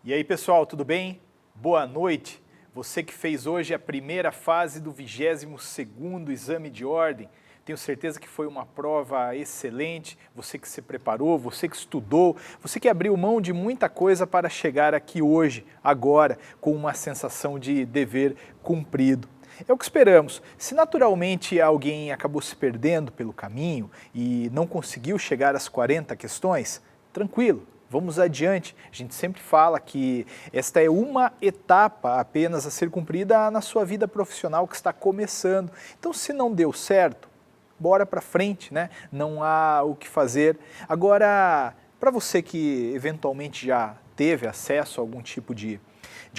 E aí, pessoal, tudo bem? Boa noite. Você que fez hoje a primeira fase do 22º exame de ordem, tenho certeza que foi uma prova excelente. Você que se preparou, você que estudou, você que abriu mão de muita coisa para chegar aqui hoje, agora, com uma sensação de dever cumprido. É o que esperamos. Se naturalmente alguém acabou se perdendo pelo caminho e não conseguiu chegar às 40 questões, tranquilo. Vamos adiante. A gente sempre fala que esta é uma etapa apenas a ser cumprida na sua vida profissional que está começando. Então, se não deu certo, bora para frente, né? Não há o que fazer. Agora, para você que eventualmente já teve acesso a algum tipo de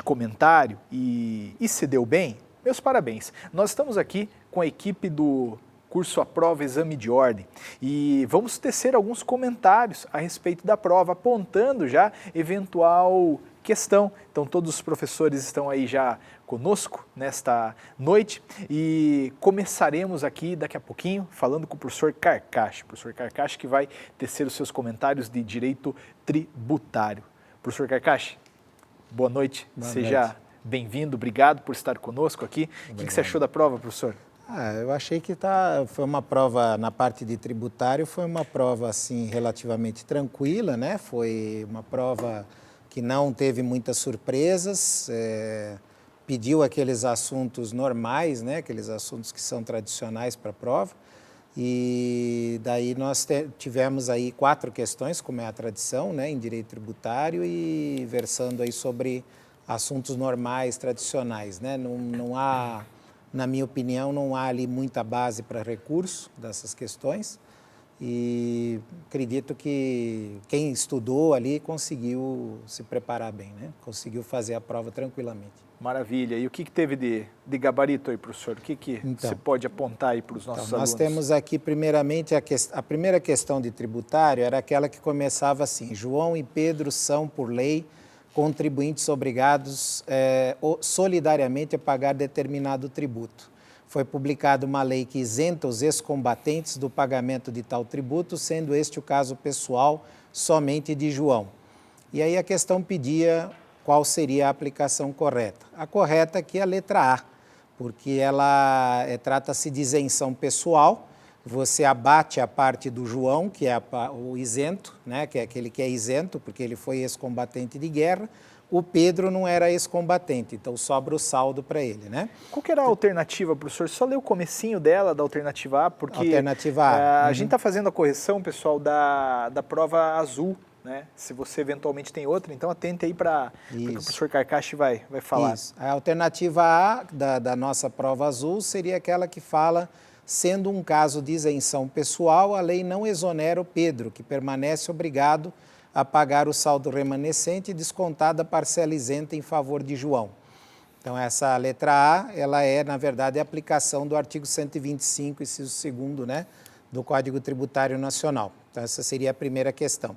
comentário e se deu bem, meus parabéns. Nós estamos aqui com a equipe do curso A Prova Exame de Ordem e vamos tecer alguns comentários a respeito da prova, apontando já eventual questão. Então todos os professores estão aí já conosco nesta noite e começaremos aqui daqui a pouquinho falando com o professor Carcache. O professor Carcache que vai tecer os seus comentários de direito tributário. Professor Carcache, boa noite. Seja bem-vindo, obrigado por estar conosco aqui. O que você achou da prova, professor? Eu achei que foi uma prova, na parte de tributário, foi uma prova assim relativamente tranquila, né? Foi uma prova que não teve muitas surpresas, pediu aqueles assuntos normais, né? Aqueles assuntos que são tradicionais para a prova. E daí nós tivemos aí 4 questões, como é a tradição, né? Em direito tributário e versando aí sobre assuntos normais, tradicionais, né? Não há... Na minha opinião, não há ali muita base para recurso dessas questões e acredito que quem estudou ali conseguiu se preparar bem, né? Conseguiu fazer a prova tranquilamente. Maravilha. E o que teve de gabarito aí, professor? O que você pode apontar aí para os nossos alunos? Nós temos aqui, primeiramente, a primeira questão de tributário era aquela que começava assim: João e Pedro são, por lei, contribuintes obrigados solidariamente a pagar determinado tributo. Foi publicada uma lei que isenta os ex-combatentes do pagamento de tal tributo, sendo este o caso pessoal somente de João. E aí a questão pedia qual seria a aplicação correta. A correta aqui é a letra A, porque ela trata-se de isenção pessoal. Você abate a parte do João, que é o isento, né, que é aquele que é isento, porque ele foi ex-combatente de guerra. O Pedro não era ex-combatente, então sobra o saldo para ele, né? Qual que era a alternativa, professor? Só lê o comecinho dela, da alternativa A, porque alternativa A. A gente está fazendo a correção, pessoal, da prova azul, né? Se você eventualmente tem outra, então atente aí para o que o professor Carcache vai falar. Isso. A alternativa A da nossa prova azul seria aquela que fala: sendo um caso de isenção pessoal, a lei não exonera o Pedro, que permanece obrigado a pagar o saldo remanescente descontada a parcela isenta em favor de João. Então, essa letra A, ela é, na verdade, a aplicação do artigo 125, inciso 2º, né, do Código Tributário Nacional. Então, essa seria a primeira questão.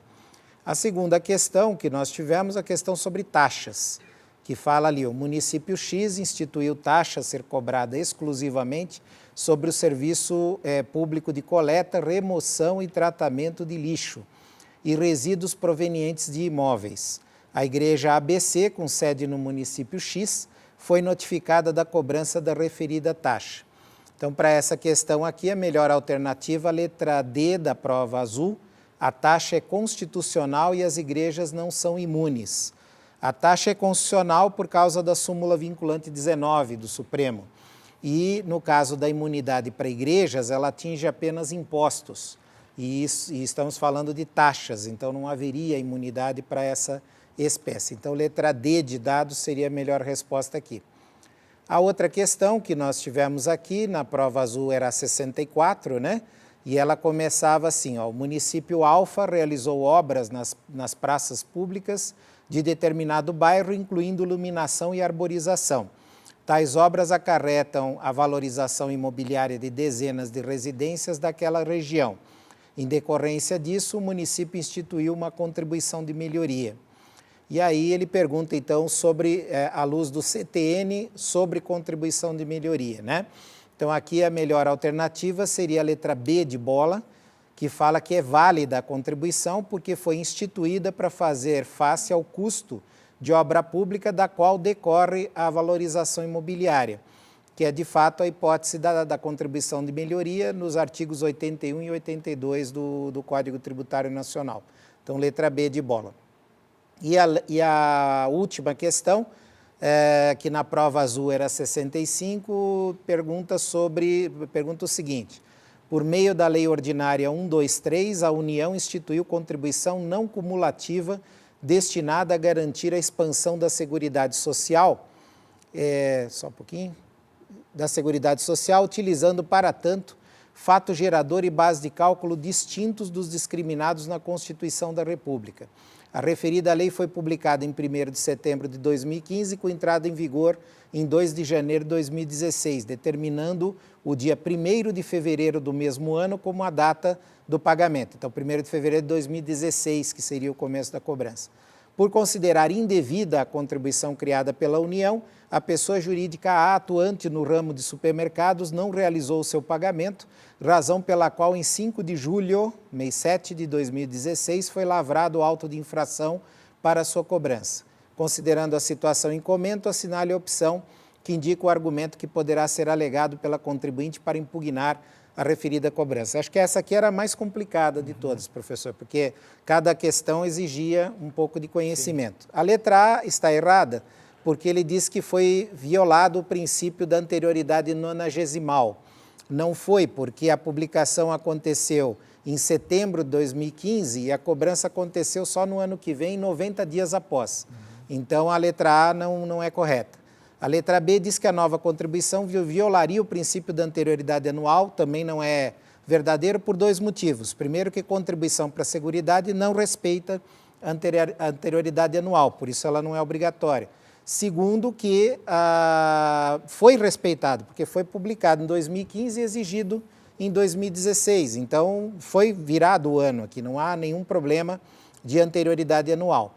A segunda questão que nós tivemos, a questão sobre taxas, que fala ali: o município X instituiu taxa a ser cobrada exclusivamente sobre o serviço público de coleta, remoção e tratamento de lixo e resíduos provenientes de imóveis. A igreja ABC, com sede no município X, foi notificada da cobrança da referida taxa. Então, para essa questão aqui, a melhor alternativa, a letra D da prova azul: a taxa é constitucional e as igrejas não são imunes. A taxa é constitucional por causa da súmula vinculante 19 do Supremo. E, no caso da imunidade para igrejas, ela atinge apenas impostos. E estamos falando de taxas, então não haveria imunidade para essa espécie. Então, letra D de dados seria a melhor resposta aqui. A outra questão que nós tivemos aqui na prova azul era a 64, né? E ela começava assim: o município Alfa realizou obras nas praças públicas de determinado bairro, incluindo iluminação e arborização. Tais obras acarretam a valorização imobiliária de dezenas de residências daquela região. Em decorrência disso, o município instituiu uma contribuição de melhoria. E aí ele pergunta, então, sobre, à luz do CTN, sobre contribuição de melhoria, né? Então, aqui a melhor alternativa seria a letra B de bola, que fala que é válida a contribuição porque foi instituída para fazer face ao custo de obra pública da qual decorre a valorização imobiliária, que é de fato a hipótese da contribuição de melhoria nos artigos 81 e 82 do Código Tributário Nacional. Então, letra B de bola. E a última questão, que na prova azul era 65, pergunta o seguinte: por meio da Lei Ordinária 123, a União instituiu contribuição não cumulativa destinada a garantir a expansão da Seguridade Social, só um pouquinho, da Seguridade Social, utilizando, para tanto, fato gerador e base de cálculo distintos dos discriminados na Constituição da República. A referida lei foi publicada em 1º de setembro de 2015, com entrada em vigor em 2 de janeiro de 2016, determinando o dia 1º de fevereiro do mesmo ano como a data do pagamento. Então, 1º de fevereiro de 2016, que seria o começo da cobrança. Por considerar indevida a contribuição criada pela União, a pessoa jurídica atuante no ramo de supermercados não realizou o seu pagamento, razão pela qual, em 5 de julho, mês 7 de 2016, foi lavrado o auto de infração para sua cobrança. Considerando a situação em comento, assinale a opção que indica o argumento que poderá ser alegado pela contribuinte para impugnar a referida cobrança. Acho que essa aqui era a mais complicada de todas, professor, porque cada questão exigia um pouco de conhecimento. Sim. A letra A está errada, porque ele diz que foi violado o princípio da anterioridade nonagesimal. Não foi, porque a publicação aconteceu em setembro de 2015 e a cobrança aconteceu só no ano que vem, 90 dias após. Então, a letra A não é correta. A letra B diz que a nova contribuição violaria o princípio da anterioridade anual, também não é verdadeiro por 2 motivos. Primeiro, que contribuição para a Seguridade não respeita a anterioridade anual, por isso ela não é obrigatória. Segundo, que foi respeitado, porque foi publicado em 2015 e exigido em 2016. Então, foi virado o ano aqui, não há nenhum problema de anterioridade anual.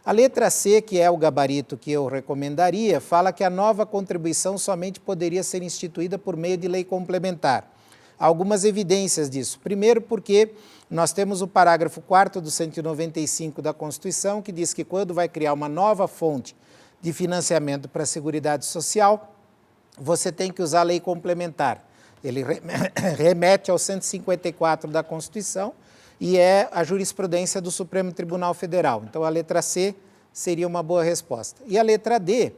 A letra C, que é o gabarito que eu recomendaria, fala que a nova contribuição somente poderia ser instituída por meio de lei complementar. Há algumas evidências disso. Primeiro, porque nós temos o parágrafo 4º do 195 da Constituição, que diz que quando vai criar uma nova fonte de financiamento para a Seguridade Social, você tem que usar a lei complementar. Ele remete ao 154 da Constituição, e é a jurisprudência do Supremo Tribunal Federal. Então, a letra C seria uma boa resposta. E a letra D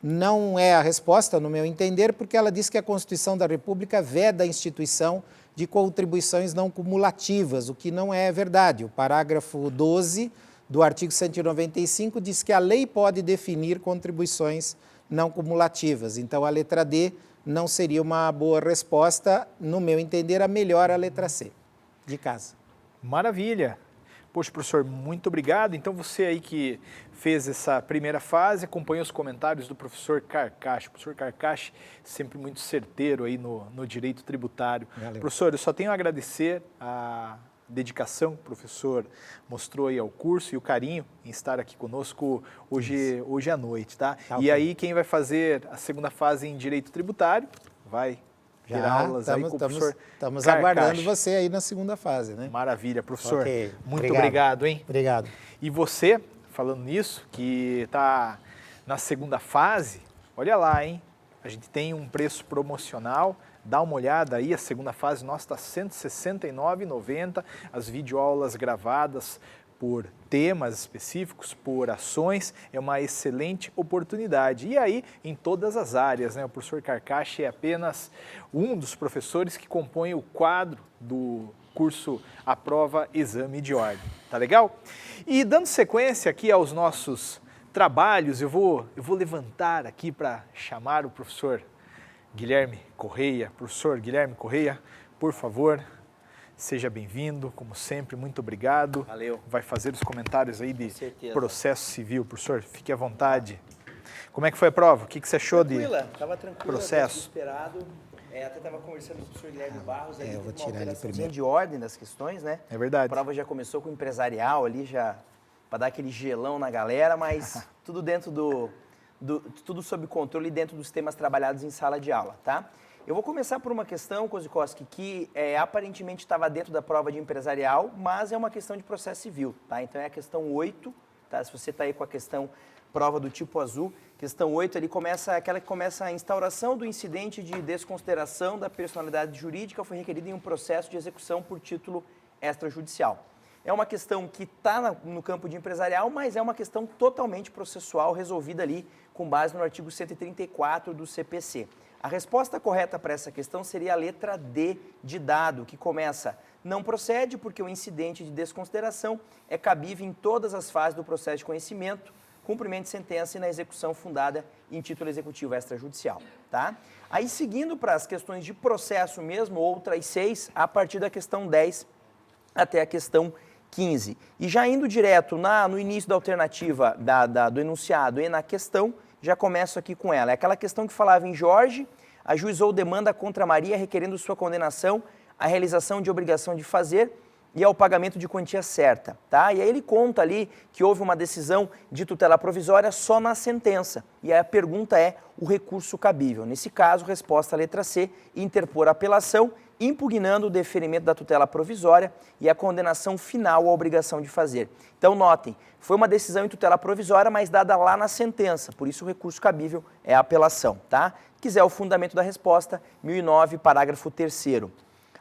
não é a resposta, no meu entender, porque ela diz que a Constituição da República veda a instituição de contribuições não cumulativas, o que não é verdade. O parágrafo 12 do artigo 195 diz que a lei pode definir contribuições não cumulativas. Então, a letra D não seria uma boa resposta, no meu entender, a melhor a letra C, de casa. Maravilha! Poxa, professor, muito obrigado. Então, você aí que fez essa primeira fase, acompanhou os comentários do professor Carcache. O professor Carcache, sempre muito certeiro aí no direito tributário. Valeu. Professor, eu só tenho a agradecer a dedicação que o professor mostrou aí ao curso e o carinho em estar aqui conosco hoje à noite, tá? E aí, quem vai fazer a segunda fase em direito tributário vai ter aulas aí com o professor Estamos aguardando você aí na segunda fase, né? Maravilha, professor. Okay. Muito obrigado, hein? Obrigado. E você, falando nisso, que está na segunda fase, olha lá, hein? A gente tem um preço promocional, dá uma olhada aí, a segunda fase nossa está R$ 169,90, as videoaulas gravadas por temas específicos, por ações, é uma excelente oportunidade. E aí, em todas as áreas, né? O professor Carcache é apenas um dos professores que compõe o quadro do curso A Prova Exame de Ordem. Tá legal? E dando sequência aqui aos nossos trabalhos, eu vou levantar aqui para chamar o professor Guilherme Correia. Professor Guilherme Correia, por favor, seja bem-vindo, como sempre, muito obrigado. Valeu. Vai fazer os comentários aí de processo civil, professor, fique à vontade. Como é que foi a prova? O que você achou de processo? Esperado. Até estava conversando com o professor Guilherme Barros. Eu vou tirar ali primeiro. De ordem das questões, né? É verdade. A prova já começou com o empresarial ali, já para dar aquele gelão na galera, mas tudo dentro tudo sob controle dentro dos temas trabalhados em sala de aula, tá? Eu vou começar por uma questão, Kozikowski, que aparentemente estava dentro da prova de empresarial, mas é uma questão de processo civil, tá? Então é a questão 8 tá? Se você está aí com a questão prova do tipo azul, questão 8 ali começa aquela que começa a instauração do incidente de desconsideração da personalidade jurídica foi requerida em um processo de execução por título extrajudicial. É uma questão que está no campo de empresarial, mas é uma questão totalmente processual resolvida ali com base no artigo 134 do CPC. A resposta correta para essa questão seria a letra D de dado, que começa: não procede porque o incidente de desconsideração é cabível em todas as fases do processo de conhecimento, cumprimento de sentença e na execução fundada em título executivo extrajudicial, tá? Aí, seguindo para as questões de processo mesmo, outras 6, a partir da questão 10 até a questão 15. E já indo direto no início da alternativa do enunciado e na questão, já começo aqui com ela. É aquela questão que falava em Jorge, ajuizou demanda contra Maria requerendo sua condenação à realização de obrigação de fazer e ao pagamento de quantia certa, tá? E aí ele conta ali que houve uma decisão de tutela provisória só na sentença. E aí a pergunta é o recurso cabível. Nesse caso, resposta letra C, interpor apelação, impugnando o deferimento da tutela provisória e a condenação final à obrigação de fazer. Então, notem, foi uma decisão em tutela provisória, mas dada lá na sentença, por isso o recurso cabível é a apelação, tá? Quiser o fundamento da resposta, 1009, parágrafo 3º.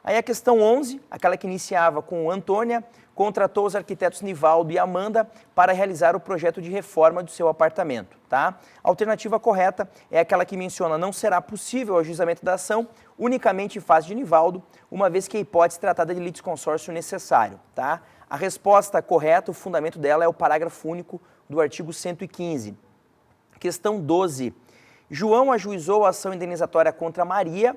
Aí a questão 11, aquela que iniciava com Antônia, contratou os arquitetos Nivaldo e Amanda para realizar o projeto de reforma do seu apartamento, tá? A alternativa correta é aquela que menciona: não será possível o ajuizamento da ação unicamente em face de Nivaldo, uma vez que a hipótese tratada de litisconsórcio necessário, tá? A resposta correta, o fundamento dela é o parágrafo único do artigo 115. Questão 12. João ajuizou a ação indenizatória contra Maria,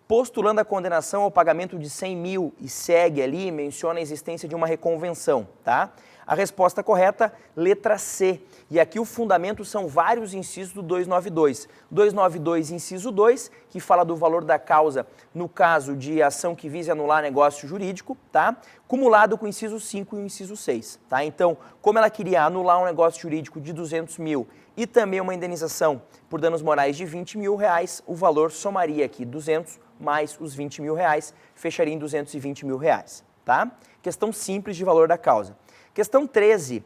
postulando a condenação ao pagamento de 100 mil e segue ali, menciona a existência de uma reconvenção, tá? A resposta correta, letra C. E aqui o fundamento são vários incisos do 292. 292, inciso 2, que fala do valor da causa no caso de ação que vise anular negócio jurídico, tá? Cumulado com o inciso 5 e o inciso 6, tá? Então, como ela queria anular um negócio jurídico de 200 mil e também uma indenização por danos morais de 20 mil reais, o valor somaria aqui 200 mais os 20 mil reais, fecharia em 220 mil reais, tá? Questão simples de valor da causa. Questão 13.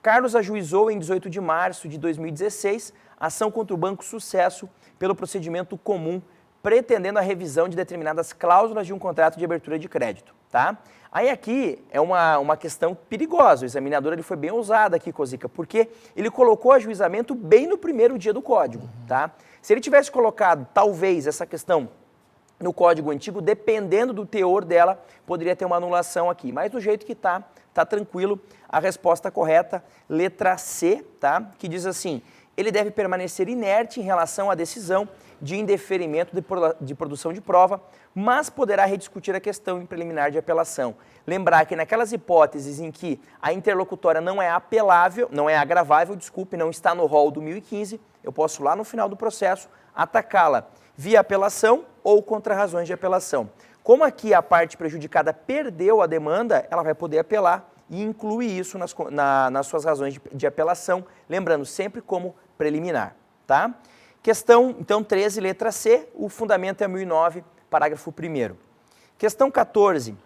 Carlos ajuizou em 18 de março de 2016 ação contra o Banco Sucesso pelo procedimento comum, pretendendo a revisão de determinadas cláusulas de um contrato de abertura de crédito, tá? Aí aqui é uma questão perigosa. O examinador ele foi bem ousado aqui, Cosica, porque ele colocou o ajuizamento bem no primeiro dia do código, tá? Se ele tivesse colocado, talvez, essa questão no código antigo, dependendo do teor dela, poderia ter uma anulação aqui. Mas do jeito que tá tranquilo. A resposta correta, letra C, tá? Que diz assim: ele deve permanecer inerte em relação à decisão de indeferimento de produção de prova, mas poderá rediscutir a questão em preliminar de apelação. Lembrar que naquelas hipóteses em que a interlocutória não é apelável, não é agravável, desculpe, não está no rol do 1015, eu posso lá no final do processo atacá-la via apelação ou contra razões de apelação. Como aqui a parte prejudicada perdeu a demanda, ela vai poder apelar e inclui isso nas suas razões de apelação, lembrando sempre como preliminar, tá? Questão, então, 13, letra C, o fundamento é 1009, parágrafo 1º. Questão 14.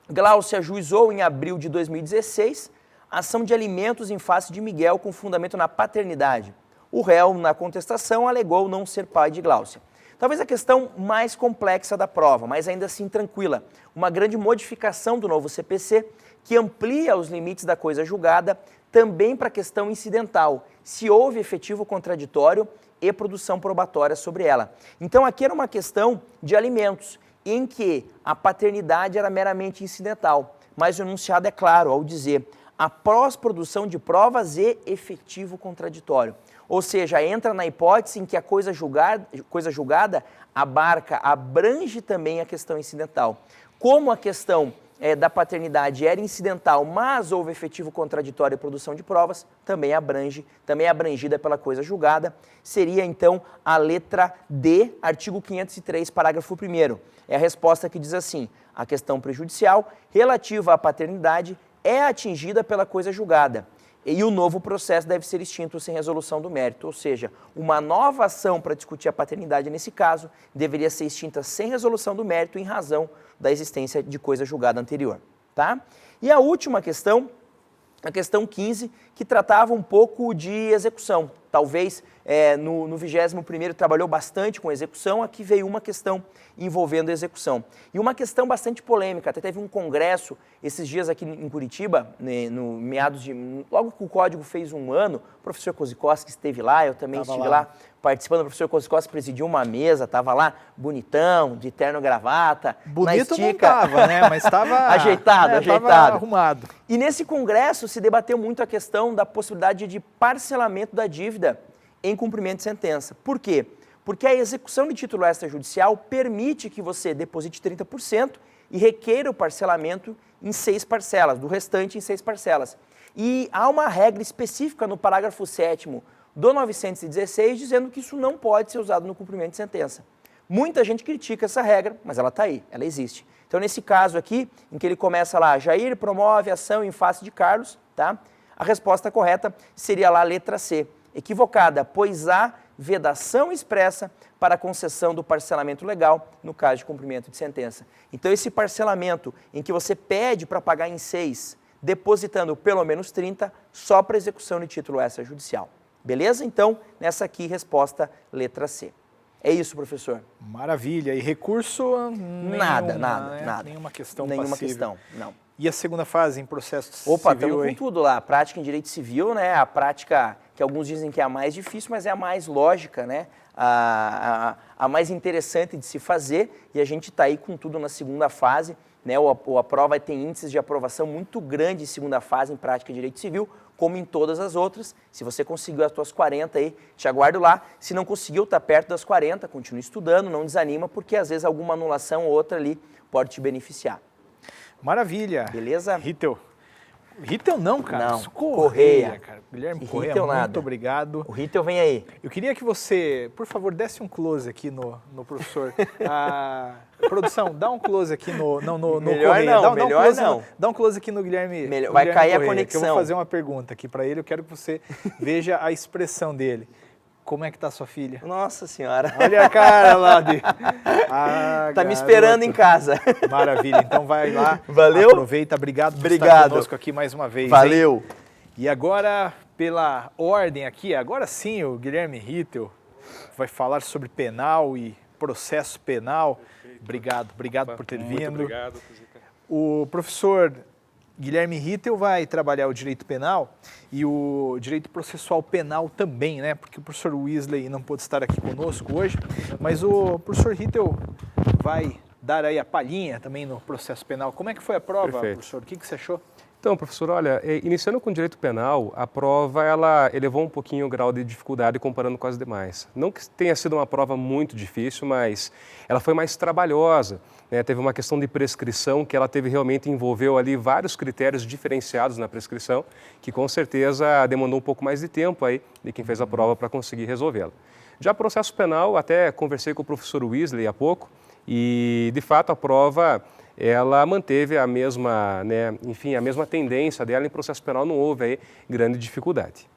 Gláucia ajuizou em abril de 2016 ação de alimentos em face de Miguel com fundamento na paternidade. O réu, na contestação, alegou não ser pai de Gláucia. Talvez a questão mais complexa da prova, mas ainda assim tranquila. Uma grande modificação do novo CPC que amplia os limites da coisa julgada também para a questão incidental, se houve efetivo contraditório e produção probatória sobre ela. Então aqui era uma questão de alimentos, em que a paternidade era meramente incidental, mas o enunciado é claro ao dizer após produção de provas e efetivo contraditório. Ou seja, entra na hipótese em que a coisa julgada abrange também a questão incidental. Como a questão da paternidade era incidental, mas houve efetivo contraditório e produção de provas, também é abrangida pela coisa julgada, seria então a letra D, artigo 503, parágrafo 1º. É a resposta que diz assim: a questão prejudicial relativa à paternidade é atingida pela coisa julgada e o novo processo deve ser extinto sem resolução do mérito, ou seja, uma nova ação para discutir a paternidade nesse caso deveria ser extinta sem resolução do mérito em razão da existência de coisa julgada anterior, tá? E a última questão, a questão 15, que tratava um pouco de execução. Talvez no 21º trabalhou bastante com execução, aqui veio uma questão envolvendo execução. E uma questão bastante polêmica, até teve um congresso esses dias aqui em Curitiba, né, logo que o código fez 1 ano, o professor Kozikowski esteve lá, eu também estive lá participando, o professor Kozikowski presidiu uma mesa, estava lá bonitão, de terno gravata, bonito na não estava, né? Mas estava ajeitado. Tava arrumado. E nesse congresso se debateu muito a questão da possibilidade de parcelamento da dívida em cumprimento de sentença. Por quê? Porque a execução de título extrajudicial permite que você deposite 30% e requeira o parcelamento em 6 parcelas, do restante em 6 parcelas. E há uma regra específica no parágrafo 7º do 916 dizendo que isso não pode ser usado no cumprimento de sentença. Muita gente critica essa regra, mas ela está aí, ela existe. Então, nesse caso aqui, em que ele começa lá, Jair promove ação em face de Carlos, tá? A resposta correta seria lá a letra C. Equivocada, pois há vedação expressa para a concessão do parcelamento legal no caso de cumprimento de sentença. Então, esse parcelamento em que você pede para pagar em 6, depositando pelo menos 30, só para execução de título extrajudicial. Beleza? Então, nessa aqui, resposta letra C. É isso, professor. Maravilha. E recurso? Nada. Nenhuma questão Nenhuma passível. questão, não. E a segunda fase em processo Opa, civil? estamos com tudo lá. A prática em direito civil, né? A prática que alguns dizem que é a mais difícil, mas é a mais lógica, né? A mais interessante de se fazer. E a gente está aí com tudo na segunda fase, né? A prova tem índices de aprovação muito grande em segunda fase em prática em direito civil, como em todas as outras. Se você conseguiu as suas 40 aí, te aguardo lá. Se não conseguiu, está perto das 40, continue estudando, não desanima, porque às vezes alguma anulação ou outra ali pode te beneficiar. Maravilha. Beleza? Rittel não, cara. Não, Correia, cara. Guilherme Correia, Rittel muito nada. obrigado. O Rittel vem aí. Eu queria que você, por favor, desse um close aqui no professor. Produção, dá um close aqui no Melhor Correia. não, Dá um melhor close não. Dá um close aqui no Guilherme. Vai Guilherme cair a Correia, conexão. Que eu vou fazer uma pergunta aqui para ele. Eu quero que você veja a expressão dele. Como é que tá sua filha? Nossa senhora. Olha a cara lá de... Tá me esperando em casa. Maravilha, então vai lá. Valeu. Aproveita, obrigado por estar conosco aqui mais uma vez. Valeu. Hein? E agora, pela ordem aqui, agora sim o Guilherme Rittel vai falar sobre penal e processo penal. Obrigado por ter vindo. Muito obrigado. O professor Guilherme Rittel vai trabalhar o direito penal e o direito processual penal também, né? Porque o professor Weasley não pôde estar aqui conosco hoje, mas o professor Rittel vai dar aí a palhinha também no processo penal. Como é que foi a prova, Perfeito. professor? O que você achou? Então, professor, olha, iniciando com o direito penal, a prova ela elevou um pouquinho o grau de dificuldade comparando com as demais. Não que tenha sido uma prova muito difícil, mas ela foi mais trabalhosa, né? Teve uma questão de prescrição que ela realmente envolveu ali vários critérios diferenciados na prescrição, que com certeza demandou um pouco mais de tempo aí de quem fez a prova para conseguir resolvê-la. Já processo penal, até conversei com o professor Weasley há pouco e, de fato, a prova ela manteve a mesma, né, enfim, a mesma tendência dela. Em processo penal não houve aí grande dificuldade,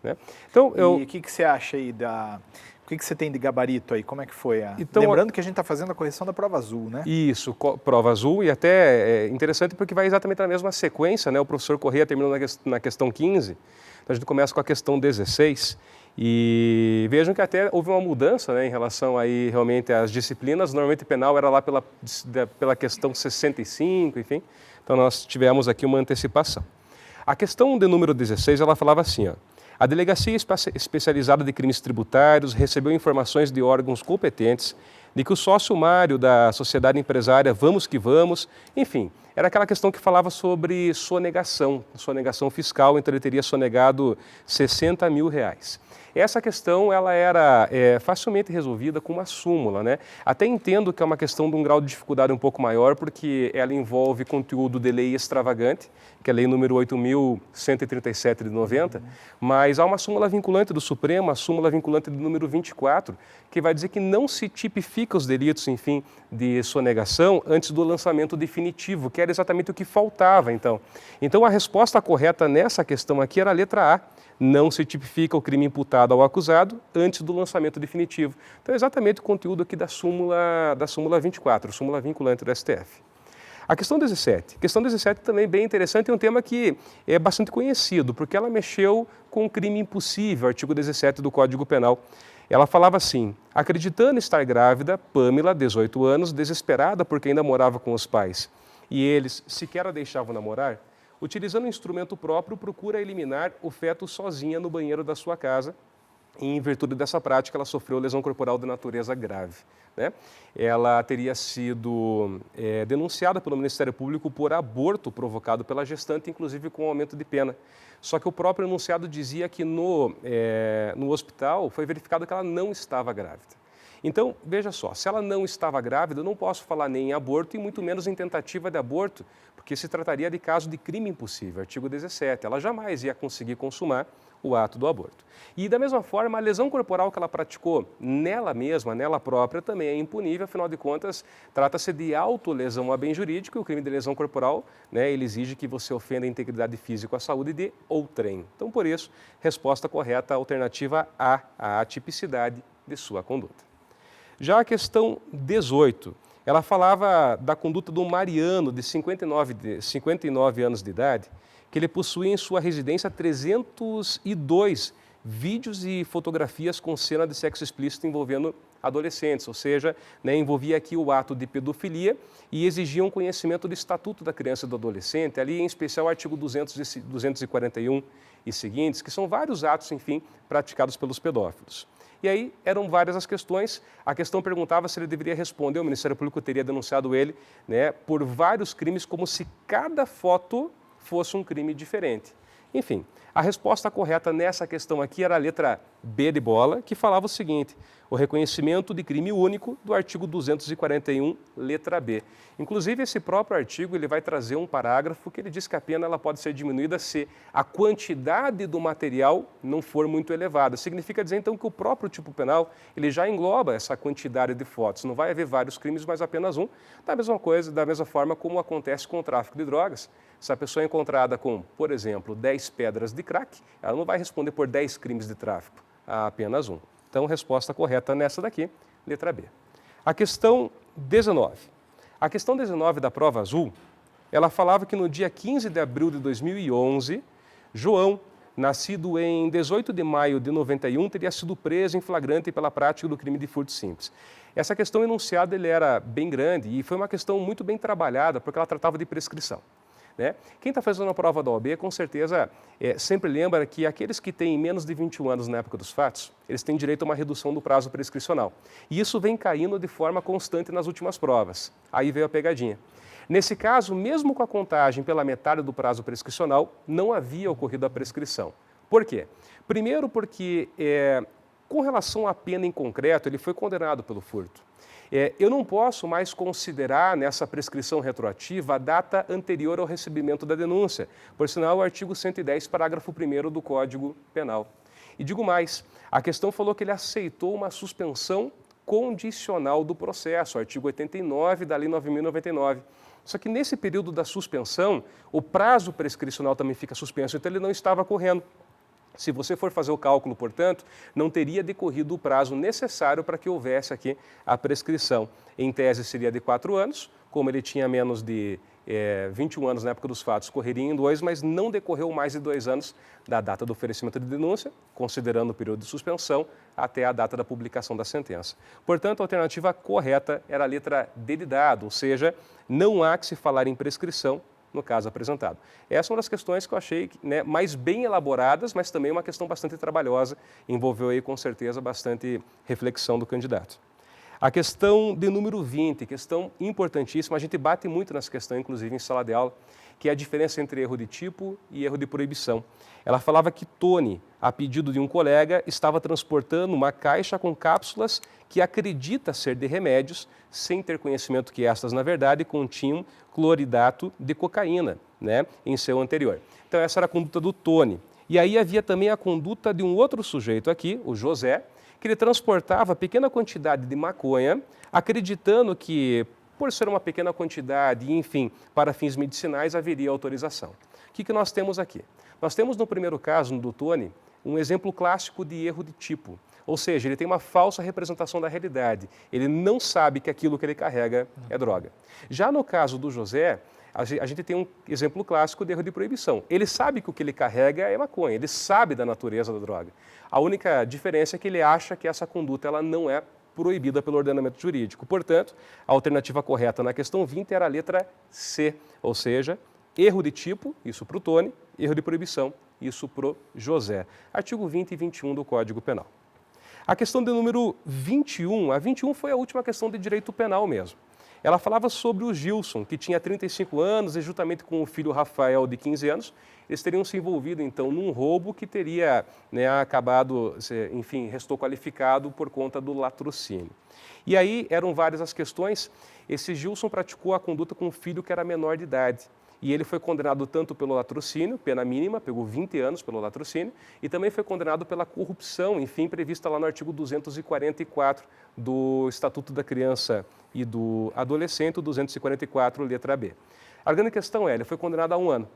né? Então, E o que você acha aí o que você tem de gabarito aí? Como é que foi? Então, lembrando que a gente está fazendo a correção da prova azul, né? Isso, prova azul, e até é interessante porque vai exatamente na mesma sequência, né? O professor Correia terminou na questão 15, então a gente começa com a questão 16, e vejam que até houve uma mudança, né, em relação aí realmente às disciplinas. Normalmente penal era lá pela questão 65, enfim, então nós tivemos aqui uma antecipação. A questão de número 16, ela falava assim, ó: a Delegacia Especializada de Crimes Tributários recebeu informações de órgãos competentes de que o sócio Mário da sociedade empresária Vamos Que Vamos, enfim, era aquela questão que falava sobre sonegação fiscal, então ele teria sonegado R$60 mil. Essa questão ela era facilmente resolvida com uma súmula, né? Até entendo que é uma questão de um grau de dificuldade um pouco maior, porque ela envolve conteúdo de lei extravagante, que é a lei número 8.137 de 90, mas há uma súmula vinculante do Supremo, a súmula vinculante do número 24, que vai dizer que não se tipifica os delitos, enfim, de sonegação antes do lançamento definitivo, que era exatamente o que faltava, então. Então, a resposta correta nessa questão aqui era a letra A. Não se tipifica o crime imputado ao acusado antes do lançamento definitivo. Então, é exatamente o conteúdo aqui da súmula 24, súmula vinculante do STF. A questão 17. A questão 17 também é bem interessante, é um tema que é bastante conhecido, porque ela mexeu com o crime impossível, artigo 17 do Código Penal. Ela falava assim: acreditando estar grávida, Pâmela, 18 anos, desesperada porque ainda morava com os pais, e eles sequer a deixavam namorar, utilizando um instrumento próprio, procura eliminar o feto sozinha no banheiro da sua casa. E, em virtude dessa prática, ela sofreu lesão corporal de natureza grave, né? Ela teria sido denunciada pelo Ministério Público por aborto provocado pela gestante, inclusive com aumento de pena. Só que o próprio enunciado dizia que no hospital foi verificado que ela não estava grávida. Então, veja só, se ela não estava grávida, eu não posso falar nem em aborto e muito menos em tentativa de aborto, porque se trataria de caso de crime impossível, artigo 17. Ela jamais ia conseguir consumar o ato do aborto. E da mesma forma, a lesão corporal que ela praticou nela mesma, nela própria, também é impunível, afinal de contas, trata-se de autolesão a bem jurídico, e o crime de lesão corporal, né, ele exige que você ofenda a integridade física, a saúde de outrem. Então, por isso, resposta correta, alternativa A, a atipicidade de sua conduta. Já a questão 18, ela falava da conduta do Mariano, de 59 anos de idade, que ele possuía em sua residência 302 vídeos e fotografias com cena de sexo explícito envolvendo adolescentes, ou seja, né, envolvia aqui o ato de pedofilia e exigia um conhecimento do Estatuto da Criança e do Adolescente, ali em especial o artigo 241 e seguintes, que são vários atos, enfim, praticados pelos pedófilos. E aí eram várias as questões. A questão perguntava se ele deveria responder, o Ministério Público teria denunciado ele, né, por vários crimes, como se cada foto fosse um crime diferente. Enfim, a resposta correta nessa questão aqui era a letra B de bola, que falava o seguinte: o reconhecimento de crime único do artigo 241, letra B. Inclusive, esse próprio artigo ele vai trazer um parágrafo que ele diz que a pena ela pode ser diminuída se a quantidade do material não for muito elevada. Significa dizer, então, que o próprio tipo penal ele já engloba essa quantidade de fotos. Não vai haver vários crimes, mas apenas um. Da mesma forma como acontece com o tráfico de drogas. Se a pessoa é encontrada com, por exemplo, 10 pedras de crack, ela não vai responder por 10 crimes de tráfico, há apenas um. Então, resposta correta nessa daqui, letra B. A questão 19. A questão 19 da prova azul, ela falava que no dia 15 de abril de 2011, João, nascido em 18 de maio de 91, teria sido preso em flagrante pela prática do crime de furto simples. Essa questão enunciada ele era bem grande e foi uma questão muito bem trabalhada, porque ela tratava de prescrição. Né? Quem está fazendo a prova da OAB, com certeza, sempre lembra que aqueles que têm menos de 21 anos na época dos fatos, eles têm direito a uma redução do prazo prescricional. E isso vem caindo de forma constante nas últimas provas. Aí veio a pegadinha. Nesse caso, mesmo com a contagem pela metade do prazo prescricional, não havia ocorrido a prescrição. Por quê? Primeiro porque, com relação à pena em concreto, ele foi condenado pelo furto. Eu não posso mais considerar nessa prescrição retroativa a data anterior ao recebimento da denúncia, por sinal o artigo 110, parágrafo 1º do Código Penal. E digo mais, a questão falou que ele aceitou uma suspensão condicional do processo, artigo 89 da Lei 9.099. Só que nesse período da suspensão, o prazo prescricional também fica suspenso, então ele não estava correndo. Se você for fazer o cálculo, portanto, não teria decorrido o prazo necessário para que houvesse aqui a prescrição. Em tese seria de 4 anos, como ele tinha menos de 21 anos na época dos fatos, correria em 2, mas não decorreu mais de 2 anos da data do oferecimento de denúncia, considerando o período de suspensão, até a data da publicação da sentença. Portanto, a alternativa correta era a letra D de dado, ou seja, não há que se falar em prescrição no caso apresentado. Essa é uma das questões que eu achei mais bem elaboradas, mas também uma questão bastante trabalhosa, envolveu aí com certeza bastante reflexão do candidato. A questão de número 20, questão importantíssima, a gente bate muito nessa questão, inclusive em sala de aula, que é a diferença entre erro de tipo e erro de proibição. Ela falava que Tony, a pedido de um colega, estava transportando uma caixa com cápsulas que acredita ser de remédios, sem ter conhecimento que estas, na verdade, continham cloridato de cocaína, né, em seu anterior. Então, essa era a conduta do Tony. E aí havia também a conduta de um outro sujeito aqui, o José, que ele transportava pequena quantidade de maconha, acreditando que, por ser uma pequena quantidade, enfim, para fins medicinais, haveria autorização. O que nós temos aqui? Nós temos no primeiro caso, no do Tony, um exemplo clássico de erro de tipo. Ou seja, ele tem uma falsa representação da realidade. Ele não sabe que aquilo que ele carrega é droga. Já no caso do José, a gente tem um exemplo clássico de erro de proibição. Ele sabe que o que ele carrega é maconha, ele sabe da natureza da droga. A única diferença é que ele acha que essa conduta ela não é proibida pelo ordenamento jurídico. Portanto, a alternativa correta na questão 20 era a letra C, ou seja, erro de tipo, isso para o Tony, erro de proibição, isso para o José. Artigo 20 e 21 do Código Penal. A questão de número 21, a 21 foi a última questão de direito penal mesmo. Ela falava sobre o Gilson, que tinha 35 anos e juntamente com o filho Rafael, de 15 anos, eles teriam se envolvido, então, num roubo que teria acabado, enfim, restou qualificado por conta do latrocínio. E aí eram várias as questões. Esse Gilson praticou a conduta com um filho que era menor de idade. E ele foi condenado tanto pelo latrocínio, pena mínima, pegou 20 anos pelo latrocínio, e também foi condenado pela corrupção, enfim, prevista lá no artigo 244 do Estatuto da Criança e do Adolescente, 244, letra B. A grande questão é, ele foi condenado a 1 ano.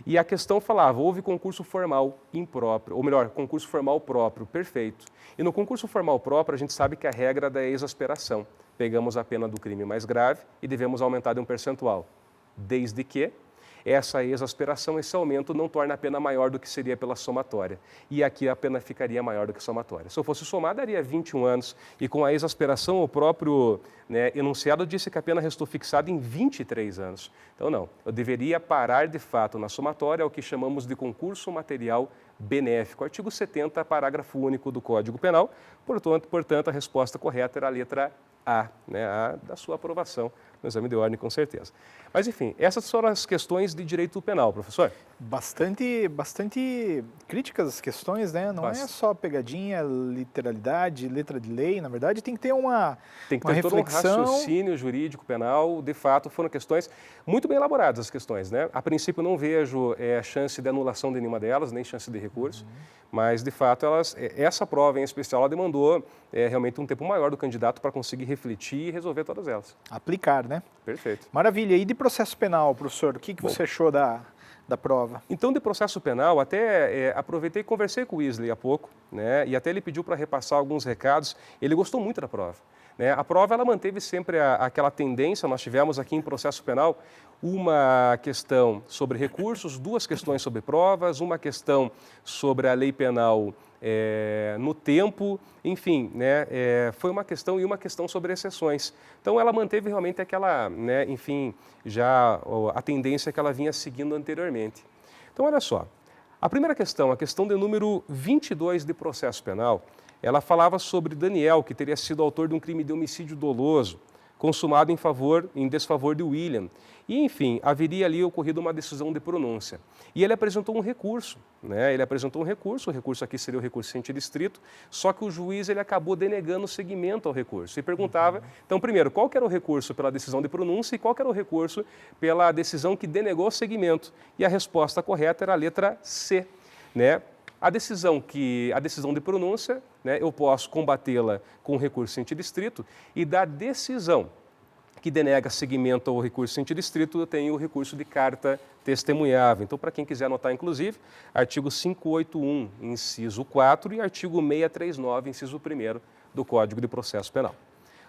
E a questão falava, houve concurso formal impróprio, ou melhor, concurso formal próprio, perfeito. E no concurso formal próprio, a gente sabe que a regra da exasperação. Pegamos a pena do crime mais grave e devemos aumentar de um percentual. Desde que essa exasperação, esse aumento não torna a pena maior do que seria pela somatória. E aqui a pena ficaria maior do que a somatória. Se eu fosse somar, daria 21 anos. E com a exasperação, o próprio enunciado disse que a pena restou fixada em 23 anos. Então, não. Eu deveria parar, de fato, na somatória, o que chamamos de concurso material benéfico. Artigo 70, parágrafo único do Código Penal. Portanto, a resposta correta era a letra A, A da sua aprovação no exame de ordem, com certeza. Mas, enfim, essas foram as questões de direito penal, professor. Bastante críticas as questões, né? Não é só pegadinha, literalidade, letra de lei. Na verdade, tem que ter uma reflexão. Todo um raciocínio jurídico penal. De fato, foram questões muito bem elaboradas, as questões, né? A princípio, não vejo chance de anulação de nenhuma delas, nem chance de recurso. Mas, de fato, essa prova em especial, ela demandou realmente um tempo maior do candidato para conseguir refletir e resolver todas elas. Aplicar, né? Perfeito. Maravilha. E de processo penal, professor, o que você achou da prova? Então, de processo penal, até aproveitei e conversei com o Wesley há pouco, né? E até ele pediu para repassar alguns recados. Ele gostou muito da prova. Né? A prova, ela manteve sempre aquela tendência. Nós tivemos aqui em processo penal uma questão sobre recursos, 2 questões sobre provas, uma questão sobre a lei penal no tempo, enfim, né, foi uma questão e uma questão sobre exceções. Então, ela manteve realmente aquela, né, enfim, já a tendência que ela vinha seguindo anteriormente. Então, olha só, a primeira questão, a questão de número 22 de processo penal, ela falava sobre Daniel, que teria sido autor de um crime de homicídio doloso, consumado em desfavor de William. E, enfim, haveria ali ocorrido uma decisão de pronúncia. E ele apresentou um recurso, né? Ele apresentou um recurso, o recurso aqui seria o recurso em sentido estrito, só que o juiz ele acabou denegando o seguimento ao recurso. E perguntava, então, primeiro, qual que era o recurso pela decisão de pronúncia e qual que era o recurso pela decisão que denegou o seguimento. E a resposta correta era a letra C, né? A decisão de pronúncia, né, eu posso combatê-la com recurso em sentido estrito, e da decisão que denega seguimento ao recurso em sentido estrito, eu tenho o recurso de carta testemunhável. Então, para quem quiser anotar, inclusive, artigo 581, inciso 4 e artigo 639, inciso 1º do Código de Processo Penal.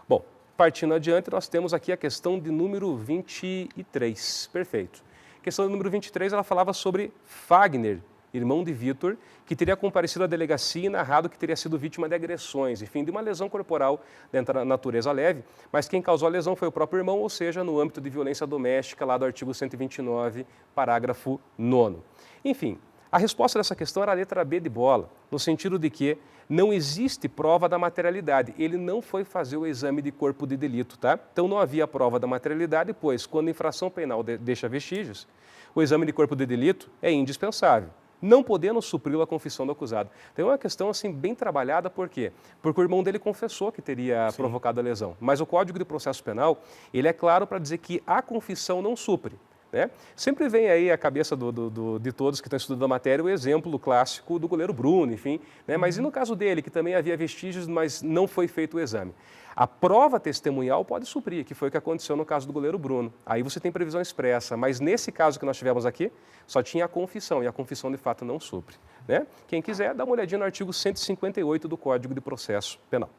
Bom, partindo adiante, nós temos aqui a questão de número 23. Perfeito. A questão do número 23, ela falava sobre Fagner, irmão de Vitor, que teria comparecido à delegacia e narrado que teria sido vítima de agressões, enfim, de uma lesão corporal da natureza leve, mas quem causou a lesão foi o próprio irmão, ou seja, no âmbito de violência doméstica, lá do artigo 129, parágrafo 9º. Enfim, a resposta dessa questão era a letra B de bola, no sentido de que não existe prova da materialidade. Ele não foi fazer o exame de corpo de delito, tá? Então não havia prova da materialidade, pois quando a infração penal deixa vestígios, o exame de corpo de delito é indispensável, não podendo supri-lo a confissão do acusado. Então é uma questão assim bem trabalhada, por quê? Porque o irmão dele confessou que teria provocado a lesão. Mas o Código de Processo Penal, ele é claro para dizer que a confissão não supre. né? Sempre vem aí à cabeça de todos que estão estudando a matéria o exemplo clássico do goleiro Bruno, enfim, né? Mas e no caso dele, que também havia vestígios, mas não foi feito o exame? A prova testemunhal pode suprir, que foi o que aconteceu no caso do goleiro Bruno. Aí você tem previsão expressa, mas nesse caso que nós tivemos aqui, só tinha a confissão, e a confissão de fato não supre, né? Quem quiser, dá uma olhadinha no artigo 158 do Código de Processo Penal.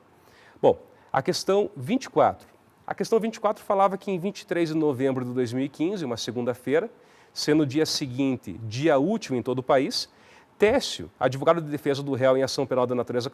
Bom, a questão 24. A questão 24 falava que em 23 de novembro de 2015, uma segunda-feira, sendo o dia seguinte, dia útil em todo o país, Técio, advogado de defesa do réu em ação penal de natureza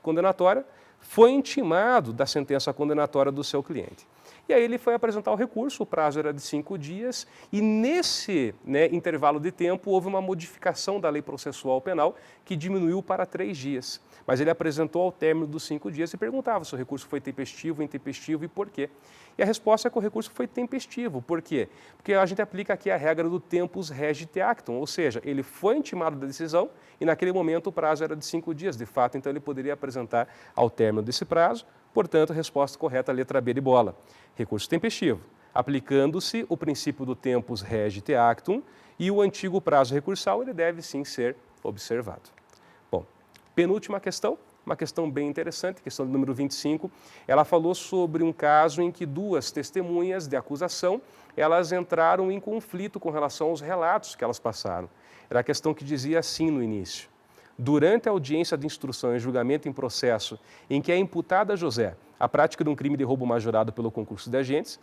condenatória, foi intimado da sentença condenatória do seu cliente. E aí ele foi apresentar o recurso, o prazo era de 5 dias, e nesse intervalo de tempo houve uma modificação da lei processual penal que diminuiu para 3 dias. Mas ele apresentou ao término dos 5 dias e perguntava se o recurso foi tempestivo, intempestivo e por quê. E a resposta é que o recurso foi tempestivo. Por quê? Porque a gente aplica aqui a regra do tempus regit actum, ou seja, ele foi intimado da decisão e naquele momento o prazo era de 5 dias. De fato, então ele poderia apresentar ao término desse prazo. Portanto, a resposta correta, a letra B de bola. Recurso tempestivo, aplicando-se o princípio do tempus regit actum e o antigo prazo recursal, ele deve sim ser observado. Bom, penúltima questão, uma questão bem interessante, questão número 25, ela falou sobre um caso em que 2 testemunhas de acusação, elas entraram em conflito com relação aos relatos que elas passaram. Era a questão que dizia assim no início: durante a audiência de instrução e julgamento em processo em que é imputada a José a prática de um crime de roubo majorado pelo concurso de agentes,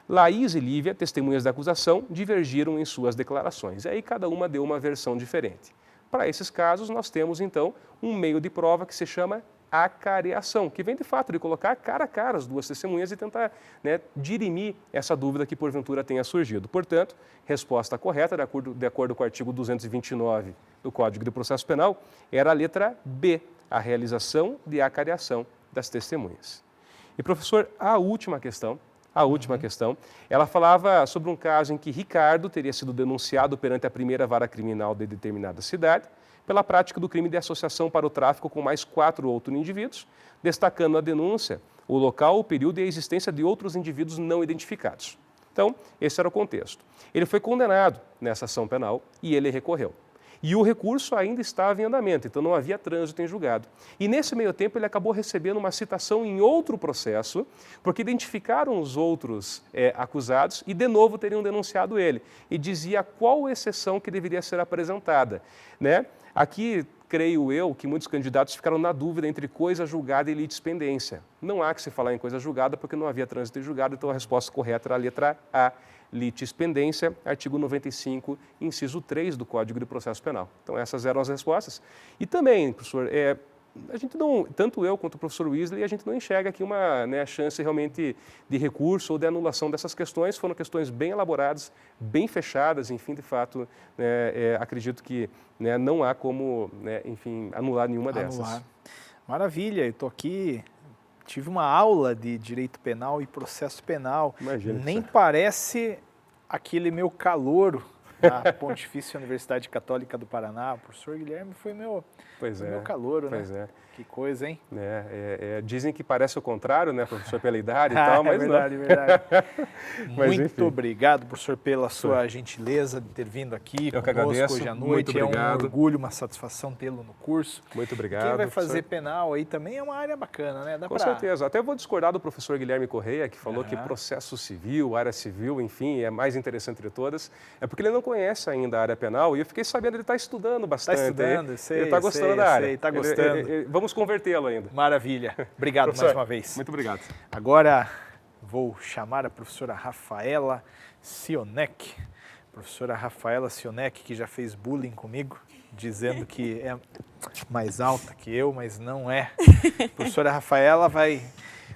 Laís e Lívia, testemunhas da acusação, divergiram em suas declarações. E aí cada uma deu uma versão diferente. Para esses casos, nós temos, então, um meio de prova que se chama acareação, que vem, de fato, de colocar cara a cara as 2 testemunhas e tentar dirimir essa dúvida que, porventura, tenha surgido. Portanto, resposta correta, de acordo com o artigo 229 do Código de Processo Penal, era a letra B, a realização de acareação das testemunhas. E, professor, a última questão, ela falava sobre um caso em que Ricardo teria sido denunciado perante a primeira vara criminal de determinada cidade pela prática do crime de associação para o tráfico com mais 4 outros indivíduos, destacando na denúncia o local, o período e a existência de outros indivíduos não identificados. Então, esse era o contexto. Ele foi condenado nessa ação penal e ele recorreu. E o recurso ainda estava em andamento, então não havia trânsito em julgado. E nesse meio tempo ele acabou recebendo uma citação em outro processo, porque identificaram os outros acusados e de novo teriam denunciado ele. E dizia qual exceção que deveria ser apresentada, né? Aqui, creio eu, que muitos candidatos ficaram na dúvida entre coisa julgada e litispendência. Não há que se falar em coisa julgada porque não havia trânsito em julgado, então a resposta correta era a letra A, litispendência, artigo 95, inciso 3 do Código de Processo Penal. Então essas eram as respostas. E também, professor, a gente não, tanto eu quanto o professor Weasley, a gente não enxerga aqui uma chance realmente de recurso ou de anulação dessas questões. Foram questões bem elaboradas, bem fechadas, enfim, de fato, acredito que não há como, enfim, anular nenhuma dessas. Maravilha, eu estou aqui, tive uma aula de Direito Penal e Processo Penal. Imagina, nem parece aquele meu calouro na Pontifícia Universidade Católica do Paraná. O professor Guilherme foi meu calouro, né? Pois é. Que coisa, hein? Dizem que parece o contrário, né, professor, pela idade e tal, mas verdade, não. Verdade. Mas, muito obrigado, professor, pela sua gentileza de ter vindo aqui eu conosco hoje à noite. Muito obrigado. É um orgulho, uma satisfação tê-lo no curso. Muito obrigado. Quem vai fazer professor. penal aí também é uma área bacana, né? Com certeza. Até vou discordar do professor Guilherme Correia, que falou que processo civil, área civil, enfim, é mais interessante de todas. É porque ele não conhece ainda a área penal e eu fiquei sabendo que ele está estudando bastante. Está estudando, sei. Ele está gostando da área. Está gostando. Vamos convertê-lo ainda. Maravilha. Obrigado professor, mais uma vez. Muito obrigado. Agora vou chamar a professora Rafaela Sionek. Professora Rafaela Sionek, que já fez bullying comigo, dizendo que é mais alta que eu, mas não é. A professora Rafaela vai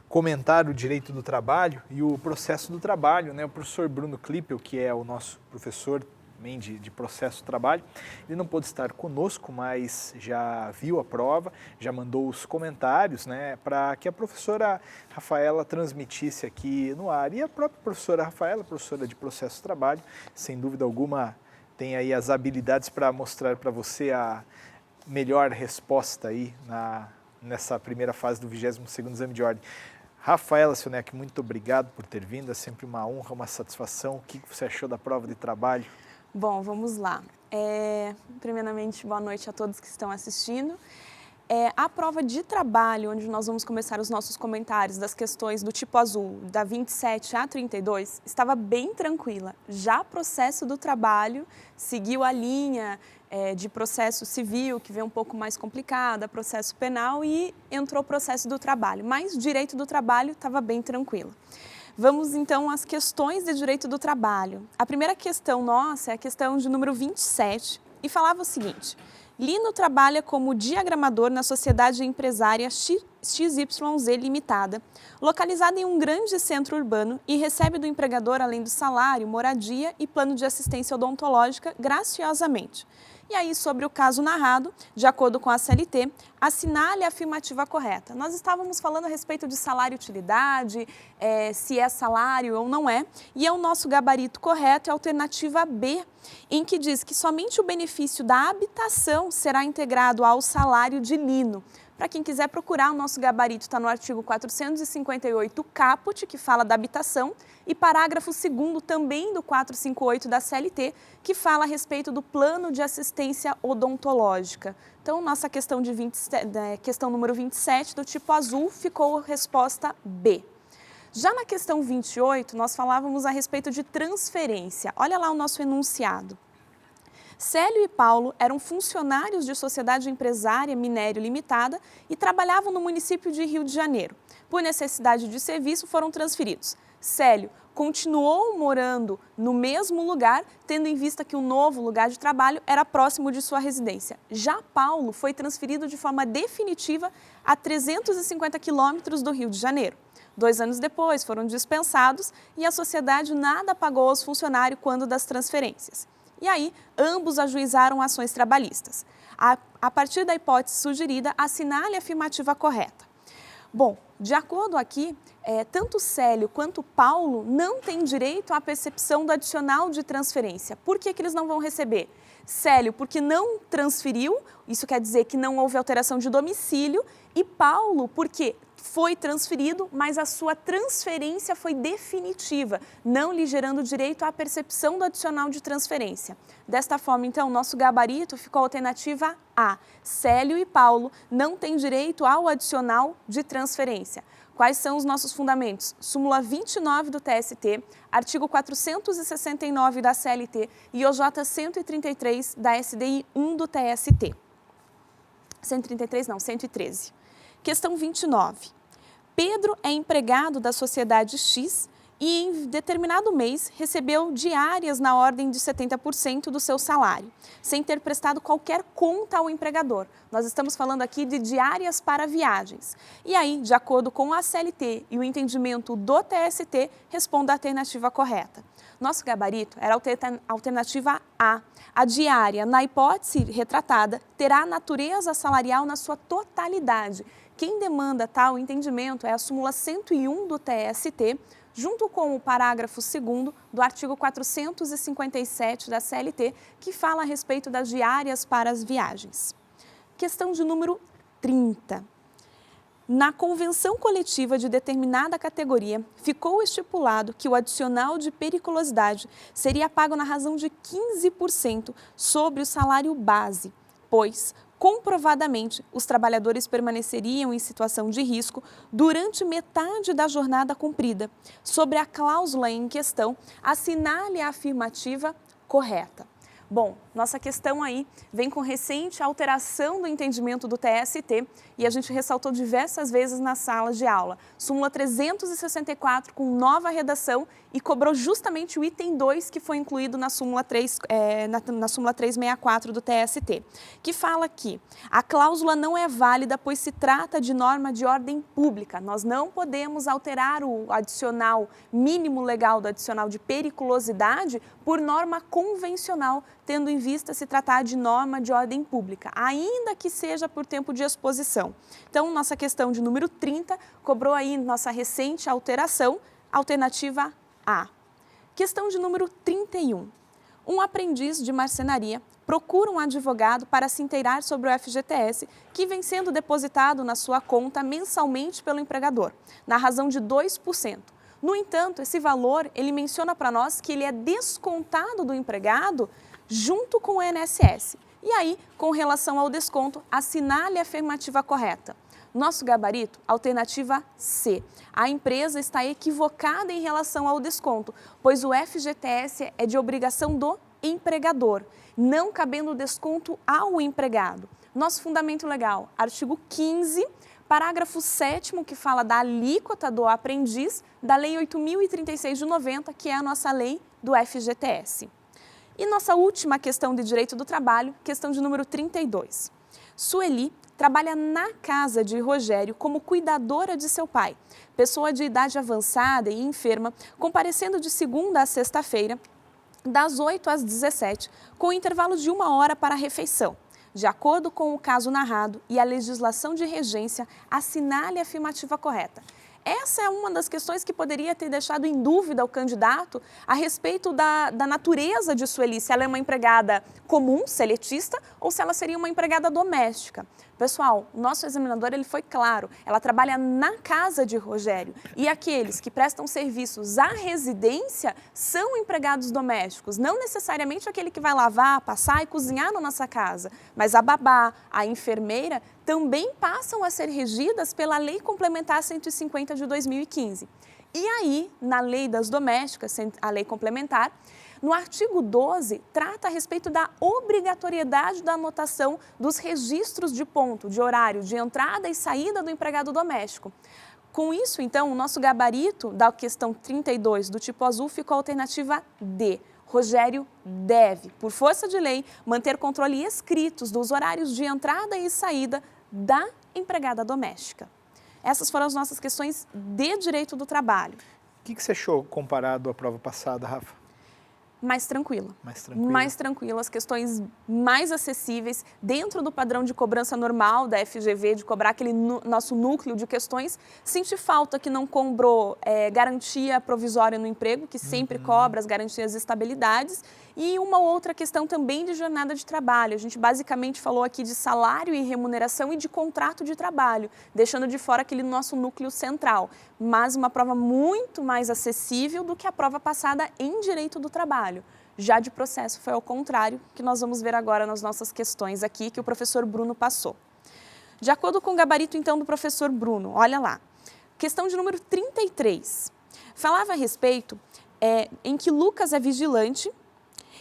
comentar o direito do trabalho e o processo do trabalho, né? O professor Bruno Klippel, que é o nosso professor também de processo do trabalho, ele não pôde estar conosco, mas já viu a prova, já mandou os comentários, né, para que a professora Rafaela transmitisse aqui no ar. E a própria professora Rafaela, professora de processo do trabalho, sem dúvida alguma, tem aí as habilidades para mostrar para você a melhor resposta aí nessa primeira fase do 22º exame de ordem. Rafaela Sionec, muito obrigado por ter vindo, é sempre uma honra, uma satisfação. O que você achou da prova de trabalho? Bom, vamos lá. Primeiramente, boa noite a todos que estão assistindo. A prova de trabalho, onde nós vamos começar os nossos comentários das questões do tipo azul, da 27 a 32, estava bem tranquila. Já processo do trabalho seguiu a linha de processo civil, que veio um pouco mais complicada, processo penal, e entrou o processo do trabalho. Mas direito do trabalho estava bem tranquilo. Vamos então às questões de direito do trabalho. A primeira questão nossa é a questão de número 27 e falava o seguinte: Lino trabalha como diagramador na sociedade empresária XYZ Limitada, localizada em um grande centro urbano, e recebe do empregador, além do salário, moradia e plano de assistência odontológica, graciosamente. E aí, sobre o caso narrado, de acordo com a CLT, assinale a afirmativa correta. Nós estávamos falando a respeito de salário e utilidade, se é salário ou não é, e o nosso gabarito correto é a alternativa B, em que diz que somente o benefício da habitação será integrado ao salário de Lino. Para quem quiser procurar, o nosso gabarito está no artigo 458 caput, que fala da habitação, e parágrafo 2º também do 458 da CLT, que fala a respeito do plano de assistência odontológica. Então, nossa questão, questão número 27, do tipo azul, ficou resposta B. Já na questão 28, nós falávamos a respeito de transferência. Olha lá o nosso enunciado. Célio e Paulo eram funcionários de sociedade empresária Minério Limitada e trabalhavam no município de Rio de Janeiro. Por necessidade de serviço, foram transferidos. Célio continuou morando no mesmo lugar, tendo em vista que o novo lugar de trabalho era próximo de sua residência. Já Paulo foi transferido de forma definitiva a 350 quilômetros do Rio de Janeiro. 2 anos depois, foram dispensados e a sociedade nada pagou aos funcionários quando das transferências. E aí, ambos ajuizaram ações trabalhistas. A partir da hipótese sugerida, assinale a afirmativa correta. Bom, de acordo aqui, tanto Célio quanto Paulo não têm direito à percepção do adicional de transferência. Por que eles não vão receber? Célio, porque não transferiu, isso quer dizer que não houve alteração de domicílio, e Paulo, porque foi transferido, mas a sua transferência foi definitiva, não lhe gerando direito à percepção do adicional de transferência. Desta forma, então, nosso gabarito ficou a alternativa A. Célio e Paulo não têm direito ao adicional de transferência. Quais são os nossos fundamentos? Súmula 29 do TST, artigo 469 da CLT e OJ 133 da SDI 1 do TST. 133 não, 113. Questão 29. Pedro é empregado da sociedade X e em determinado mês recebeu diárias na ordem de 70% do seu salário, sem ter prestado qualquer conta ao empregador. Nós estamos falando aqui de diárias para viagens. E aí, de acordo com a CLT e o entendimento do TST, responda a alternativa correta. Nosso gabarito era a alternativa A. A diária, na hipótese retratada, terá natureza salarial na sua totalidade. Quem demanda tal entendimento é a súmula 101 do TST, junto com o parágrafo 2º do artigo 457 da CLT, que fala a respeito das diárias para as viagens. Questão de número 30. Na convenção coletiva de determinada categoria, ficou estipulado que o adicional de periculosidade seria pago na razão de 15% sobre o salário base, pois, comprovadamente, os trabalhadores permaneceriam em situação de risco durante metade da jornada cumprida. Sobre a cláusula em questão, assinale a afirmativa correta. Bom, nossa questão aí vem com recente alteração do entendimento do TST e a gente ressaltou diversas vezes na sala de aula. Súmula 364 com nova redação e cobrou justamente o item 2 que foi incluído na súmula 364 do TST, que fala que a cláusula não é válida pois se trata de norma de ordem pública. Nós não podemos alterar o adicional mínimo legal do adicional de periculosidade por norma convencional, tendo em vista se tratar de norma de ordem pública, ainda que seja por tempo de exposição. Então, nossa questão de número 30 cobrou aí nossa recente alteração, alternativa A. Questão de número 31. Um aprendiz de marcenaria procura um advogado para se inteirar sobre o FGTS, que vem sendo depositado na sua conta mensalmente pelo empregador, na razão de 2%. No entanto, esse valor, ele menciona para nós que ele é descontado do empregado junto com o INSS. E aí, com relação ao desconto, assinale a afirmativa correta. Nosso gabarito, alternativa C. A empresa está equivocada em relação ao desconto, pois o FGTS é de obrigação do empregador, não cabendo desconto ao empregado. Nosso fundamento legal, artigo 15, parágrafo 7º, que fala da alíquota do aprendiz, da Lei 8.036 de 90, que é a nossa lei do FGTS. E nossa última questão de direito do trabalho, questão de número 32. Sueli trabalha na casa de Rogério como cuidadora de seu pai, pessoa de idade avançada e enferma, comparecendo de segunda a sexta-feira, das 8 às 17, com intervalo de 1 hora para a refeição. De acordo com o caso narrado e a legislação de regência, assinale a afirmativa correta. Essa é uma das questões que poderia ter deixado em dúvida o candidato a respeito da natureza de Sueli, se ela é uma empregada comum, seletista, ou se ela seria uma empregada doméstica. Pessoal, o nosso examinador ele foi claro, ela trabalha na casa de Rogério e aqueles que prestam serviços à residência são empregados domésticos, não necessariamente aquele que vai lavar, passar e cozinhar na nossa casa, mas a babá, a enfermeira também passam a ser regidas pela Lei Complementar 150 de 2015. E aí, na Lei das Domésticas, a Lei Complementar, no artigo 12, trata a respeito da obrigatoriedade da anotação dos registros de ponto, de horário, de entrada e saída do empregado doméstico. Com isso, então, o nosso gabarito da questão 32 do tipo azul ficou a alternativa D. Rogério deve, por força de lei, manter controle escritos dos horários de entrada e saída da empregada doméstica. Essas foram as nossas questões de direito do trabalho. O que você achou comparado à prova passada, Rafa? Mais tranquilo. Mais tranquilo. Mais tranquilo, as questões mais acessíveis, dentro do padrão de cobrança normal da FGV, de cobrar aquele nosso núcleo de questões. Senti falta que não cobrou garantia provisória no emprego, que sempre cobra as garantias de estabilidades. E uma outra questão também de jornada de trabalho. A gente basicamente falou aqui de salário e remuneração e de contrato de trabalho, deixando de fora aquele nosso núcleo central. Mas uma prova muito mais acessível do que a prova passada em direito do trabalho. Já de processo foi ao contrário, que nós vamos ver agora nas nossas questões aqui, que o professor Bruno passou. De acordo com o gabarito, então, do professor Bruno, olha lá. Questão de número 33. Falava a respeito em que Lucas é vigilante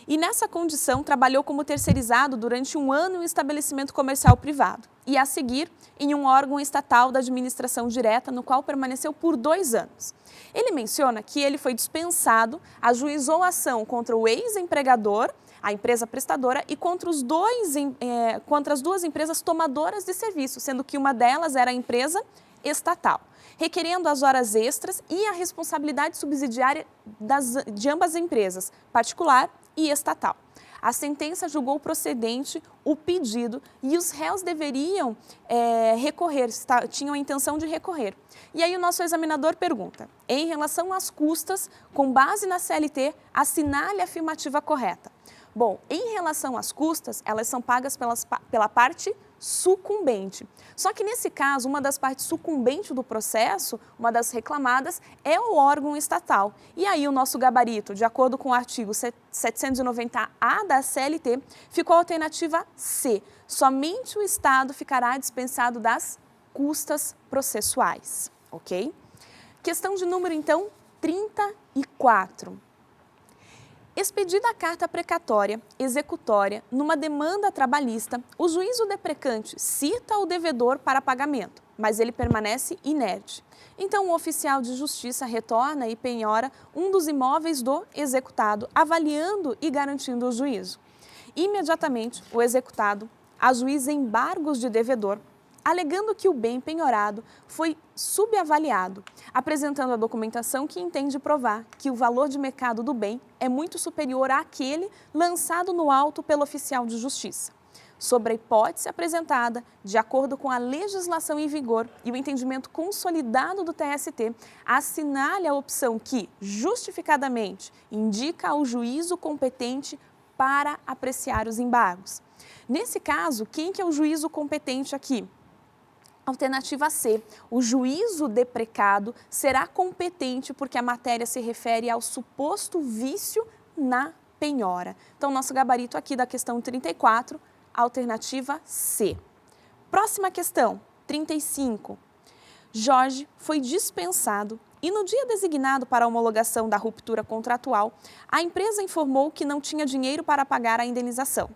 e, nessa condição, trabalhou como terceirizado durante 1 ano em um estabelecimento comercial privado e, a seguir, em um órgão estatal da administração direta, no qual permaneceu por 2 anos. Ele menciona que ele foi dispensado, ajuizou a ação contra o ex-empregador, a empresa prestadora, e contra as 2 empresas tomadoras de serviço, sendo que uma delas era a empresa estatal, requerendo as horas extras e a responsabilidade subsidiária de ambas as empresas, particular e estatal. A sentença julgou procedente o pedido e os réus deveriam recorrer, tinham a intenção de recorrer. E aí o nosso examinador pergunta, em relação às custas, com base na CLT, assinale a afirmativa correta. Bom, em relação às custas, elas são pagas pela parte sucumbente. Só que nesse caso, uma das partes sucumbentes do processo, uma das reclamadas, é o órgão estatal. E aí o nosso gabarito, de acordo com o artigo 790-A da CLT, ficou a alternativa C. Somente o Estado ficará dispensado das custas processuais, ok? Questão de número, então, 34. Expedida a carta precatória, executória, numa demanda trabalhista, o juízo deprecante cita o devedor para pagamento, mas ele permanece inerte. Então, o oficial de justiça retorna e penhora um dos imóveis do executado, avaliando e garantindo o juízo. Imediatamente, o executado ajuiza embargos de devedor, alegando que o bem penhorado foi subavaliado, apresentando a documentação que entende provar que o valor de mercado do bem é muito superior àquele lançado no auto pelo oficial de justiça. Sobre a hipótese apresentada, de acordo com a legislação em vigor e o entendimento consolidado do TST, assinale a opção que, justificadamente, indica ao juízo competente para apreciar os embargos. Nesse caso, quem que é o juízo competente aqui? Alternativa C, o juízo deprecado será competente porque a matéria se refere ao suposto vício na penhora. Então, nosso gabarito aqui da questão 34, alternativa C. Próxima questão, 35. Jorge foi dispensado e no dia designado para a homologação da ruptura contratual, a empresa informou que não tinha dinheiro para pagar a indenização.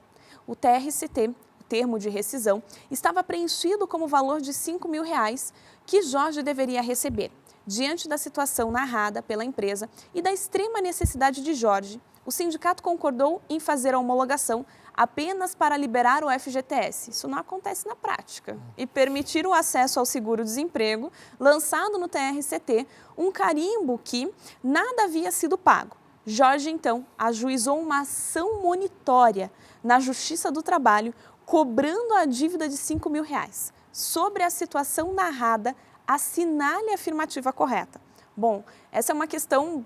O TRCT, o termo de rescisão, estava preenchido como valor de R$5.000 que Jorge deveria receber. Diante da situação narrada pela empresa e da extrema necessidade de Jorge, o sindicato concordou em fazer a homologação apenas para liberar o FGTS. Isso não acontece na prática. E permitir o acesso ao seguro-desemprego, lançado no TRCT, um carimbo que nada havia sido pago. Jorge, então, ajuizou uma ação monitória na Justiça do Trabalho, cobrando a dívida de R$5.000. Sobre a situação narrada, assinale a afirmativa correta. Bom, essa é uma questão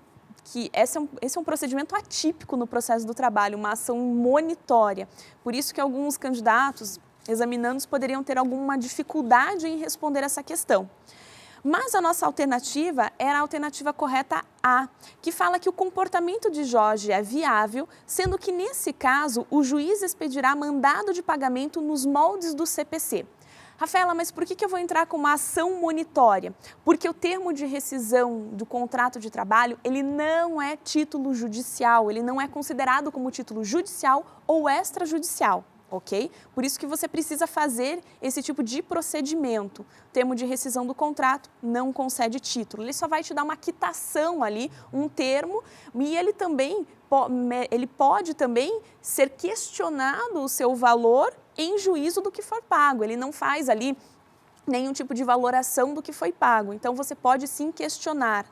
que esse é um procedimento atípico no processo do trabalho, uma ação monitória. Por isso que alguns candidatos, examinandos, poderiam ter alguma dificuldade em responder essa questão. Mas a nossa alternativa era a alternativa correta A, que fala que o comportamento de Jorge é viável, sendo que, nesse caso, o juiz expedirá mandado de pagamento nos moldes do CPC. Rafaela, mas por que eu vou entrar com uma ação monitória? Porque o termo de rescisão do contrato de trabalho, ele não é título judicial, ele não é considerado como título judicial ou extrajudicial. Ok? Por isso que você precisa fazer esse tipo de procedimento. O termo de rescisão do contrato não concede título, ele só vai te dar uma quitação ali, um termo, e ele pode também ser questionado o seu valor em juízo do que for pago. Ele não faz ali nenhum tipo de valoração do que foi pago, então você pode sim questionar.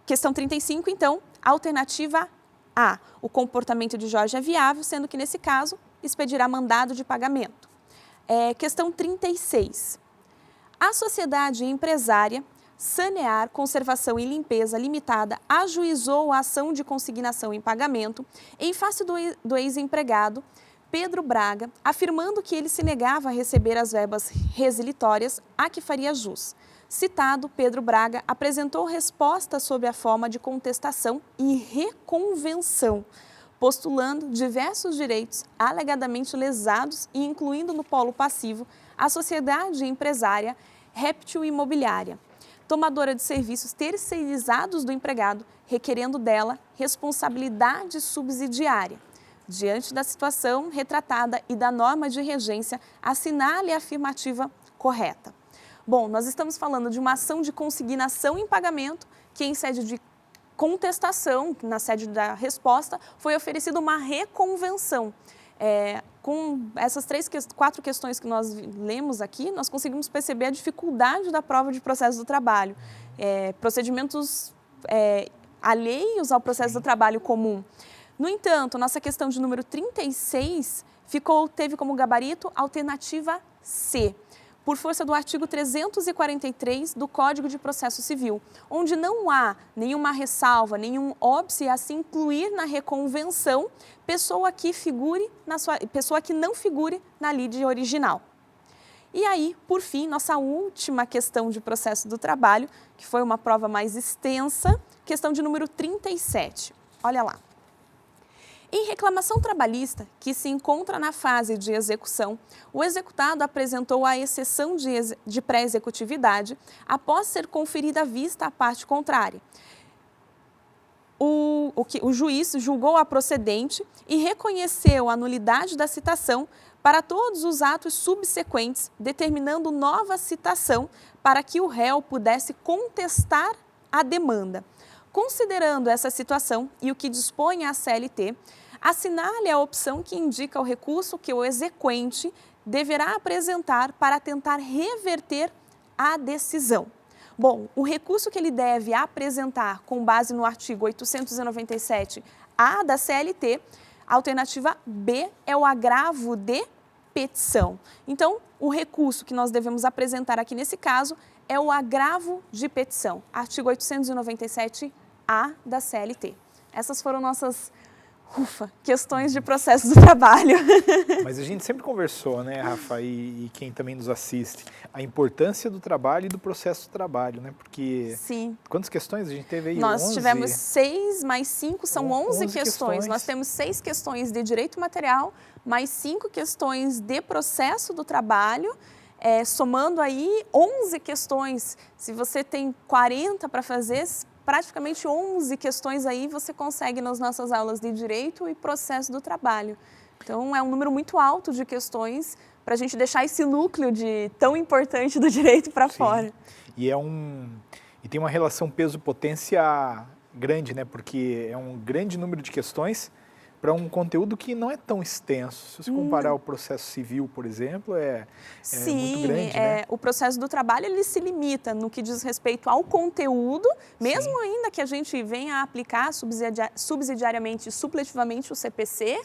Questão 35, então, alternativa A, o comportamento de Jorge é viável, sendo que, nesse caso, expedirá mandado de pagamento. Questão 36. A sociedade empresária Sanear Conservação e Limpeza Limitada ajuizou a ação de consignação em pagamento em face do ex-empregado Pedro Braga, afirmando que ele se negava a receber as verbas resilitórias a que faria jus. Citado, Pedro Braga apresentou resposta sob a forma de contestação e reconvenção, postulando diversos direitos alegadamente lesados e incluindo no polo passivo a sociedade empresária Réptil Imobiliária, tomadora de serviços terceirizados do empregado, requerendo dela responsabilidade subsidiária. Diante da situação retratada e da norma de regência, assinale a afirmativa correta. Bom, nós estamos falando de uma ação de consignação em pagamento que, em sede de contestação, na sede da resposta, foi oferecida uma reconvenção. Com essas 4 questões que nós lemos aqui, nós conseguimos perceber a dificuldade da prova de processo do trabalho. Procedimentos alheios ao processo do trabalho comum. No entanto, nossa questão de número 36 teve como gabarito alternativa C, por força do artigo 343 do Código de Processo Civil, onde não há nenhuma ressalva, nenhum óbice a se incluir na reconvenção pessoa que não figure na lide original. E aí, por fim, nossa última questão de processo do trabalho, que foi uma prova mais extensa, questão de número 37. Olha lá. Em reclamação trabalhista, que se encontra na fase de execução, o executado apresentou a exceção de pré-executividade após ser conferida a vista à parte contrária. O juiz julgou-a procedente e reconheceu a nulidade da citação para todos os atos subsequentes, determinando nova citação para que o réu pudesse contestar a demanda. Considerando essa situação e o que dispõe a CLT, assinale a opção que indica o recurso que o exequente deverá apresentar para tentar reverter a decisão. Bom, o recurso que ele deve apresentar com base no artigo 897-A da CLT, a alternativa B é o agravo de petição. Então, o recurso que nós devemos apresentar aqui nesse caso é o agravo de petição, artigo 897-A da CLT. Essas foram nossas Ufa, questões de processo do trabalho. Mas a gente sempre conversou, né, Rafa, e quem também nos assiste, a importância do trabalho e do processo do trabalho, né? Porque Sim. quantas questões a gente teve aí? Nós 11? tivemos 6 mais 5, são 11 questões. Nós temos 6 questões de direito material, mais 5 questões de processo do trabalho, somando aí 11 questões. Se você tem 40 para fazer, praticamente 11 questões aí você consegue nas nossas aulas de direito e processo do trabalho. Então, é um número muito alto de questões para a gente deixar esse núcleo tão importante do direito para fora. E tem uma relação peso-potência grande, né? Porque é um grande número de questões para um conteúdo que não é tão extenso. Se você comparar o processo civil, por exemplo, Sim, muito grande, né? O processo do trabalho ele se limita no que diz respeito ao conteúdo, mesmo ainda que a gente venha a aplicar subsidiariamente e supletivamente o CPC,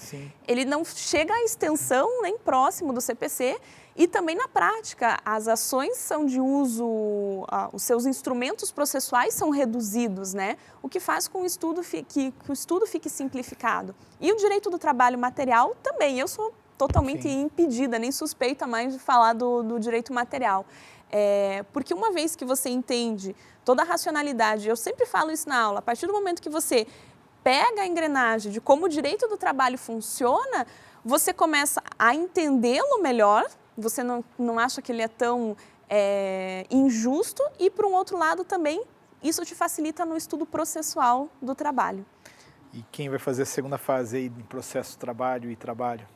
ele não chega à extensão nem próximo do CPC. E também na prática, as ações são de uso, os seus instrumentos processuais são reduzidos, né? O que faz com que o estudo fique simplificado. E o direito do trabalho material também, eu sou totalmente impedida, nem suspeita mais de falar do direito material. Porque uma vez que você entende toda a racionalidade, eu sempre falo isso na aula, a partir do momento que você pega a engrenagem de como o direito do trabalho funciona, você começa a entendê-lo melhor. Você não acha que ele é tão injusto e, por um outro lado, também isso te facilita no estudo processual do trabalho. E quem vai fazer a segunda fase aí de processo trabalho e trabalho?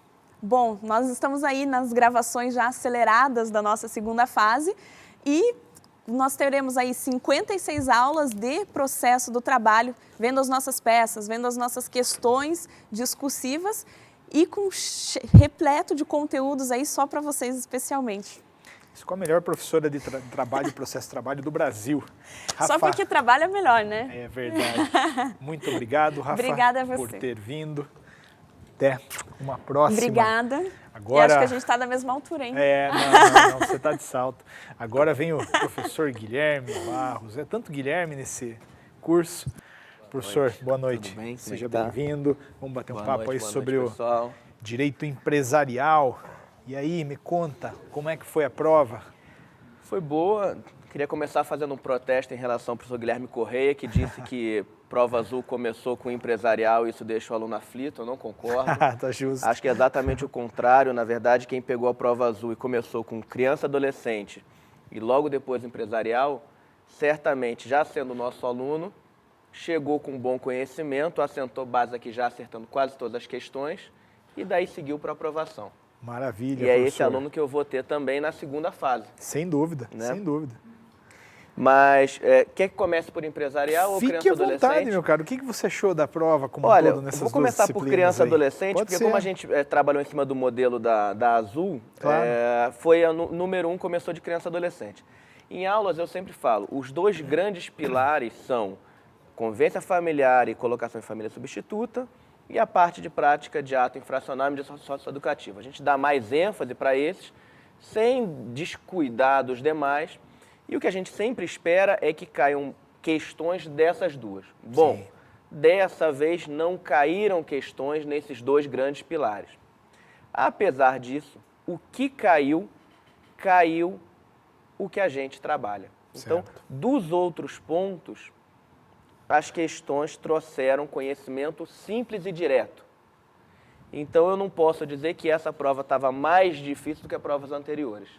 Bom, nós estamos aí nas gravações já aceleradas da nossa segunda fase e nós teremos aí 56 aulas de processo do trabalho, vendo as nossas peças, vendo as nossas questões discursivas, e repleto de conteúdos aí só para vocês especialmente. Isso com a melhor professora de trabalho e processo de trabalho do Brasil. Rafa. Só porque trabalho é melhor, né? É verdade. Muito obrigado, Rafa, Obrigada a você. por ter vindo. Até uma próxima. Obrigada. Agora... E acho que a gente está da mesma altura, hein? Não, você está de salto. Agora vem o professor Guilherme Barros. É tanto Guilherme nesse curso. Professor, boa noite. Tudo bem? Seja bem-vindo. Vamos bater um papo aí sobre o pessoal. direito empresarial. E aí, me conta, como é que foi a prova? Foi boa. Queria começar fazendo um protesto em relação ao professor Guilherme Correia, que disse que prova azul começou com empresarial e isso deixa o aluno aflito. Eu não concordo. Tá justo. Acho que é exatamente o contrário. Na verdade, quem pegou a prova azul e começou com criança, adolescente e logo depois empresarial, certamente, já sendo nosso aluno, chegou com bom conhecimento, assentou base aqui já acertando quase todas as questões e daí seguiu para aprovação. Maravilha, E é professor. esse aluno que eu vou ter também na segunda fase. Sem dúvida, né? sem dúvida. Mas quer que comece por empresarial ou criança Fique à adolescente? vontade, meu caro. O que você achou da prova como um Olha, todo nessas vou começar por criança adolescente, Pode porque ser. como a gente trabalhou em cima do modelo da Azul, Claro. foi a número 1, começou de criança adolescente. Em aulas eu sempre falo, os dois grandes pilares são convivência familiar e colocação em família substituta, e a parte de prática de ato infracional e mediação socioeducativa. A gente dá mais ênfase para esses, sem descuidar dos demais, e o que a gente sempre espera é que caiam questões dessas duas. Bom, Sim. Dessa vez não caíram questões nesses dois grandes pilares. Apesar disso, o que caiu, caiu o que a gente trabalha. Então, Certo. dos outros pontos, as questões trouxeram conhecimento simples e direto. Então, eu não posso dizer que essa prova estava mais difícil do que as provas anteriores.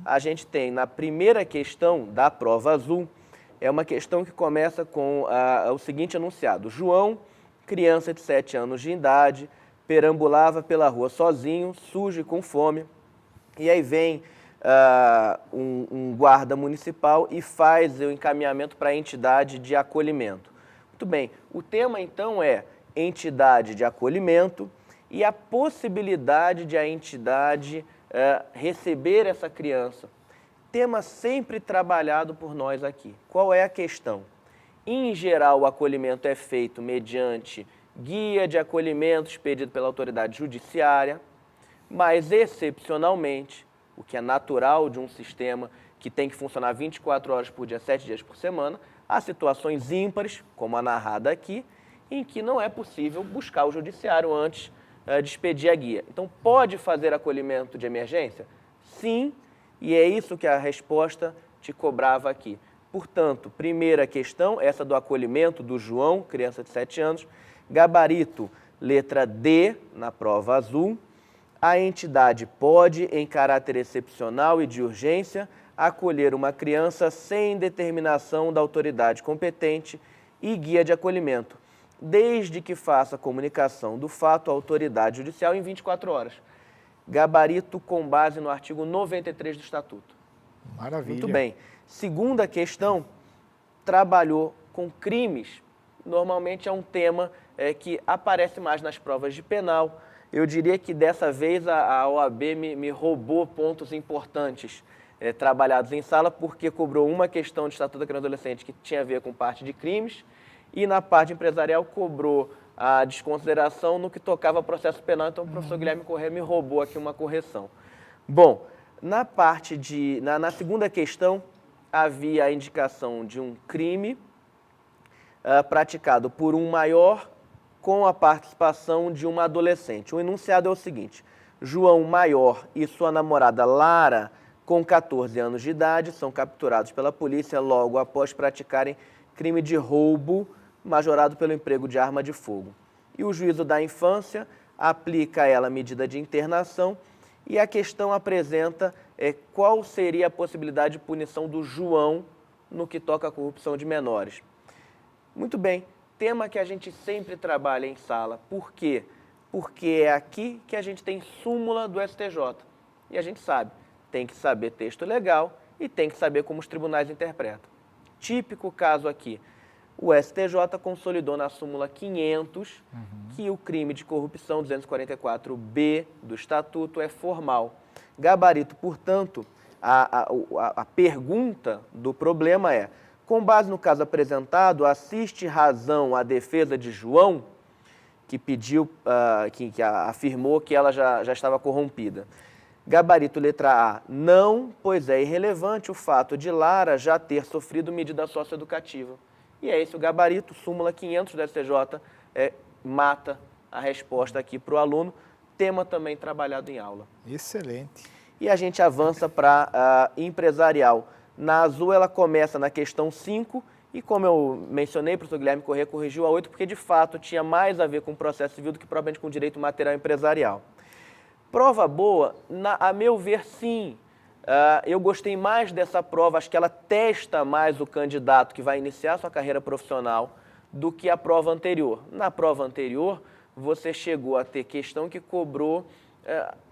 A gente tem, na primeira questão da prova azul, é uma questão que começa com o seguinte enunciado. João, criança de 7 anos de idade, perambulava pela rua sozinho, sujo e com fome. E aí vem um guarda municipal e faz o encaminhamento para a entidade de acolhimento. Muito bem, o tema então é entidade de acolhimento e a possibilidade de a entidade receber essa criança. Tema sempre trabalhado por nós aqui. Qual é a questão? Em geral, o acolhimento é feito mediante guia de acolhimento expedido pela autoridade judiciária, mas excepcionalmente, o que é natural de um sistema que tem que funcionar 24 horas por dia, 7 dias por semana, há situações ímpares, como a narrada aqui, em que não é possível buscar o judiciário antes de expedir a guia. Então, pode fazer acolhimento de emergência? Sim, e é isso que a resposta te cobrava aqui. Portanto, primeira questão, essa do acolhimento do João, criança de 7 anos, gabarito, letra D, na prova azul. A entidade pode, em caráter excepcional e de urgência, acolher uma criança sem determinação da autoridade competente e guia de acolhimento, desde que faça comunicação do fato à autoridade judicial em 24 horas. Gabarito com base no artigo 93 do Estatuto. Maravilha. Muito bem. Segunda questão, trabalhou com crimes. Normalmente é um tema que aparece mais nas provas de penal. Eu diria que dessa vez a OAB me roubou pontos importantes trabalhados em sala, porque cobrou uma questão de Estatuto da Criança e Adolescente que tinha a ver com parte de crimes, e na parte empresarial cobrou a desconsideração no que tocava a processo penal. Então o professor Guilherme Corrêa me roubou aqui uma correção. Bom, na segunda questão, havia a indicação de um crime praticado por um maior com a participação de uma adolescente. O enunciado é o seguinte: João Maior e sua namorada Lara, com 14 anos de idade, são capturados pela polícia logo após praticarem crime de roubo majorado pelo emprego de arma de fogo. E o juízo da infância aplica a ela medida de internação, e a questão apresenta qual seria a possibilidade de punição do João no que toca à corrupção de menores. Muito bem, tema que a gente sempre trabalha em sala. Por quê? Porque é aqui que a gente tem súmula do STJ. E a gente sabe, tem que saber texto legal e tem que saber como os tribunais interpretam. Típico caso aqui, o STJ consolidou na súmula 500 que o crime de corrupção 244B do Estatuto é formal. Gabarito, portanto, a pergunta do problema é: com base no caso apresentado, assiste razão à defesa de João, que pediu, que afirmou que ela já estava corrompida? Gabarito letra A, não, pois é irrelevante o fato de Lara já ter sofrido medida socioeducativa. E é esse o gabarito, súmula 500 do STJ, mata a resposta aqui para o aluno, tema também trabalhado em aula. Excelente. E a gente avança para a empresarial. Na azul ela começa na questão 5 e, como eu mencionei, o professor Guilherme Corrêa corrigiu a 8, porque de fato tinha mais a ver com o processo civil do que propriamente com direito material empresarial. Prova boa, a meu ver, sim. Eu gostei mais dessa prova, acho que ela testa mais o candidato que vai iniciar sua carreira profissional do que a prova anterior. Na prova anterior, você chegou a ter questão que cobrou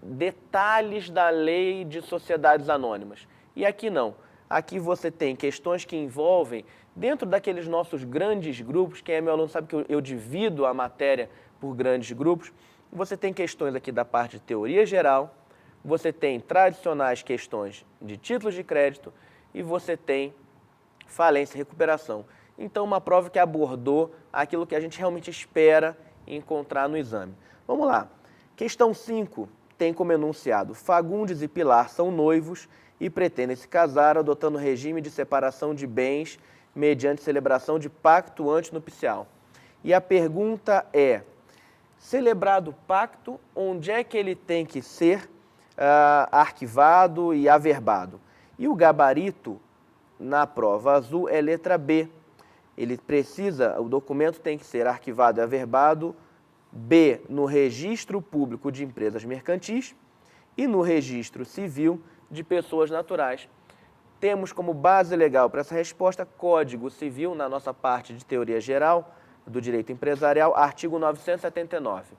detalhes da lei de sociedades anônimas. E aqui não. Aqui você tem questões que envolvem, dentro daqueles nossos grandes grupos, quem é meu aluno sabe que eu divido a matéria por grandes grupos, você tem questões aqui da parte de teoria geral, você tem tradicionais questões de títulos de crédito e você tem falência e recuperação. Então, uma prova que abordou aquilo que a gente realmente espera encontrar no exame. Vamos lá. Questão 5 tem como enunciado: Fagundes e Pilar são noivos e pretendem se casar adotando regime de separação de bens mediante celebração de pacto antinupcial. E a pergunta é: celebrado o pacto, onde é que ele tem que ser arquivado e averbado? E o gabarito na prova azul é letra B. O documento tem que ser arquivado e averbado, B, no registro público de empresas mercantis e no registro civil de pessoas naturais. Temos como base legal para essa resposta Código Civil, na nossa parte de teoria geral do direito empresarial, artigo 979.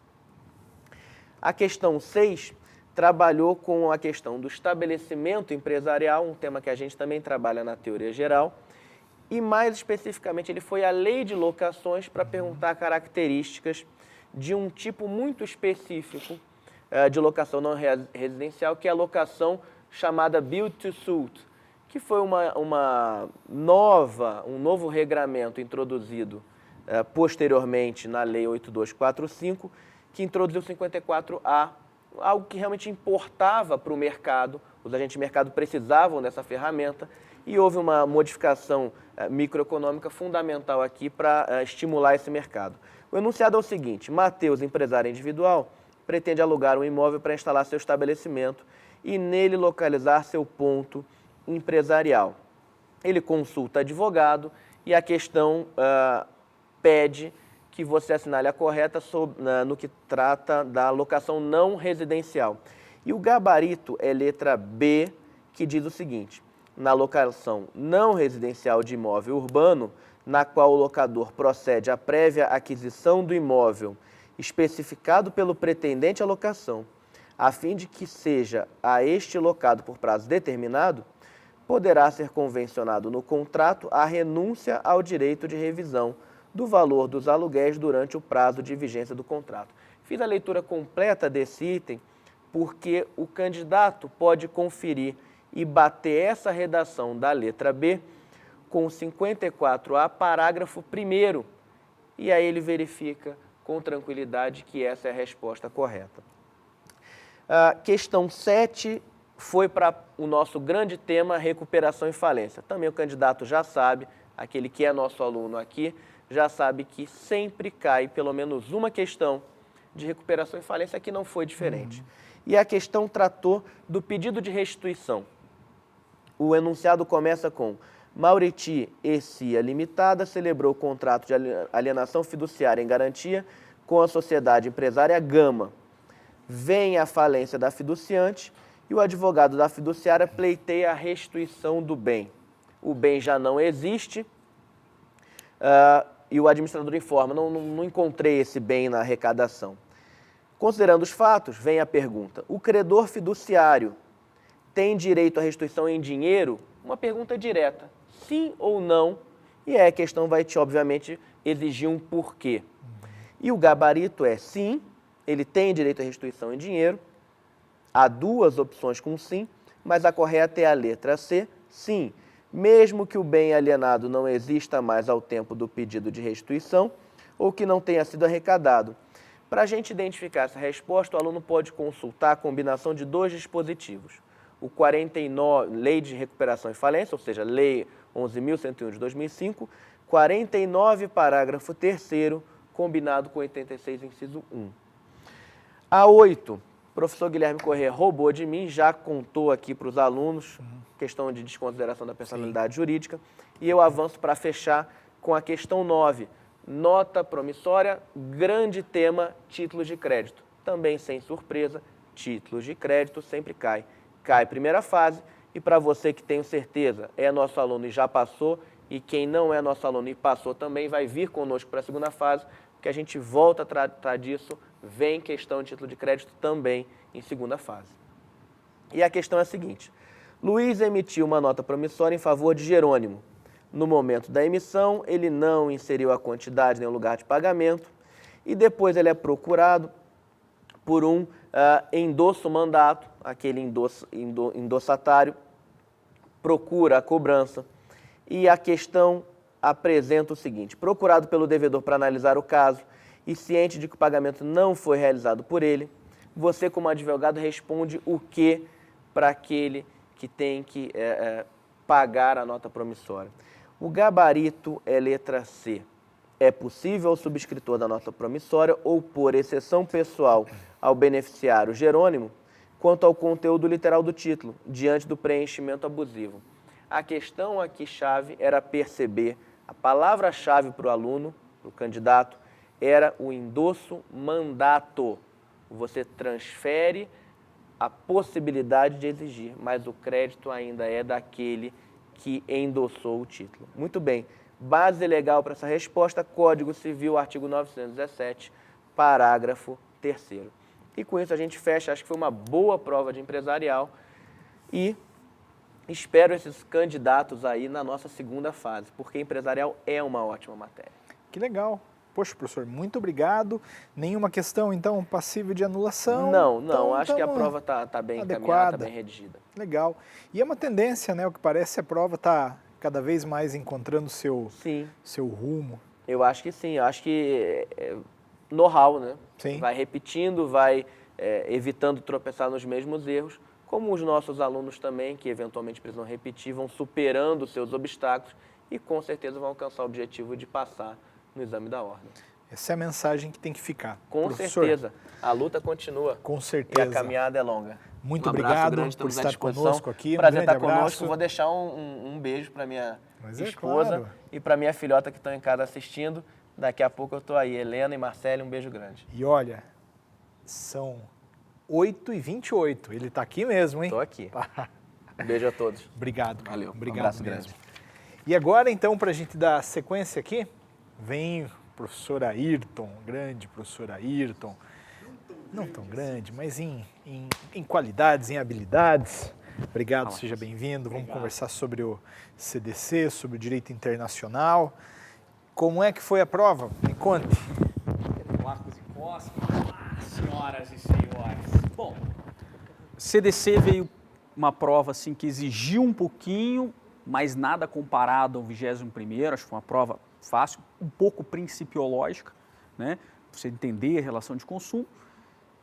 A questão 6 trabalhou com a questão do estabelecimento empresarial, um tema que a gente também trabalha na teoria geral, e mais especificamente ele foi a lei de locações para perguntar características de um tipo muito específico de locação não residencial, que é a locação chamada Build to Suit, que foi um novo regramento introduzido posteriormente na Lei 8245, que introduziu o 54A, algo que realmente importava para o mercado os agentes de mercado precisavam dessa ferramenta e houve uma modificação microeconômica fundamental aqui para estimular esse mercado. O enunciado é o seguinte: Matheus, empresário individual, pretende alugar um imóvel para instalar seu estabelecimento e nele localizar seu ponto empresarial. Ele consulta advogado e a questão pede que você assinale a correta no que trata da locação não residencial. E o gabarito é letra B, que diz o seguinte: na locação não residencial de imóvel urbano, na qual o locador procede à prévia aquisição do imóvel especificado pelo pretendente à locação, a fim de que seja a este locado por prazo determinado, poderá ser convencionado no contrato a renúncia ao direito de revisão do valor dos aluguéis durante o prazo de vigência do contrato. Fiz a leitura completa desse item porque o candidato pode conferir e bater essa redação da letra B com 54A, parágrafo 1º, e aí ele verifica com tranquilidade que essa é a resposta correta. A questão 7 foi para o nosso grande tema, recuperação e falência. Também o candidato já sabe, aquele que é nosso aluno aqui, já sabe que sempre cai pelo menos uma questão de recuperação e falência, que não foi diferente. E a questão tratou do pedido de restituição. O enunciado começa com: Mauriti e-Cia Limitada celebrou o contrato de alienação fiduciária em garantia com a sociedade empresária Gama. Vem a falência da fiduciante e o advogado da fiduciária pleiteia a restituição do bem. O bem já não existe e o administrador informa: não encontrei esse bem na arrecadação. Considerando os fatos, vem a pergunta: o credor fiduciário tem direito à restituição em dinheiro? Uma pergunta direta, sim ou não, e a questão vai te, obviamente, exigir um porquê. E o gabarito é sim, ele tem direito à restituição em dinheiro. Há duas opções com sim, mas a correta é a letra C, sim. Mesmo que o bem alienado não exista mais ao tempo do pedido de restituição ou que não tenha sido arrecadado. Para a gente identificar essa resposta, o aluno pode consultar a combinação de dois dispositivos. O 49, Lei de Recuperação e Falência, ou seja, Lei 11.101 de 2005, 49, parágrafo 3º, combinado com 86, inciso 1. A 8, o professor Guilherme Corrêa roubou de mim, já contou aqui para os alunos, questão de desconsideração da personalidade jurídica, e eu avanço para fechar com a questão 9, nota promissória, grande tema, títulos de crédito. Também sem surpresa, títulos de crédito sempre cai. Cai primeira fase, e para você que tenho certeza é nosso aluno e já passou, e quem não é nosso aluno e passou também vai vir conosco para a segunda fase, porque a gente volta a tratar disso, vem questão de título de crédito também em segunda fase. E a questão é a seguinte: Luiz emitiu uma nota promissória em favor de Jerônimo. No momento da emissão, ele não inseriu a quantidade nem o lugar de pagamento, e depois ele é procurado por um endosso-mandato, aquele endossatário, procura a cobrança, e a questão apresenta o seguinte: procurado pelo devedor para analisar o caso e ciente de que o pagamento não foi realizado por ele, você, como advogado, responde o que para aquele que tem que pagar a nota promissória? O gabarito é letra C. É possível ao subscritor da nota promissória ou, por exceção pessoal, ao beneficiário Jerônimo, quanto ao conteúdo literal do título, diante do preenchimento abusivo. A questão aqui chave era perceber, a palavra-chave para o aluno, para o candidato, era o endosso mandato. Você transfere a possibilidade de exigir, mas o crédito ainda é daquele que endossou o título. Muito bem. Base legal para essa resposta, Código Civil, artigo 917, parágrafo 3º. E com isso a gente fecha, acho que foi uma boa prova de empresarial e espero esses candidatos aí na nossa segunda fase, porque empresarial é uma ótima matéria. Que legal. Poxa, professor, muito obrigado. Nenhuma questão, então, passível de anulação? Não, então, acho que a prova está bem encaminhada, está bem redigida. Legal. E é uma tendência, né? O que parece, a prova está cada vez mais encontrando seu rumo. Eu acho que sim. Eu acho que know-how, né? Sim. Vai repetindo, vai evitando tropeçar nos mesmos erros, como os nossos alunos também, que eventualmente precisam repetir, vão superando os seus obstáculos e com certeza vão alcançar o objetivo de passar no exame da ordem. Essa é a mensagem que tem que ficar. Com Professor, certeza. A luta continua. Com E certeza. a caminhada é longa. Muito Um abraço obrigado grande, por estamos à estar disposição. conosco aqui. Prazer Um grande estar conosco. abraço. Vou deixar um beijo para minha Mas é esposa claro. e para minha filhota que estão em casa assistindo. Daqui a pouco eu estou aí. Helena e Marcele, um beijo grande. E olha, são 8h28. Ele está aqui mesmo, hein? Estou aqui. Um beijo a todos. Obrigado. Valeu. Obrigado Um abraço mesmo. grande. E agora, então, para a gente dar sequência aqui, vem o professor Ayrton, grande professor Ayrton. Não tão grande, mas em qualidades, em habilidades. Obrigado, seja bem-vindo. Vamos conversar sobre o CDC, sobre o direito internacional. Como é que foi a prova? Me conte. Marcos e Costa, senhoras e senhores. Bom, CDC veio uma prova assim que exigiu um pouquinho, mas nada comparado ao 21º, acho que foi uma prova fácil, um pouco principiológica, né? Pra você entender a relação de consumo.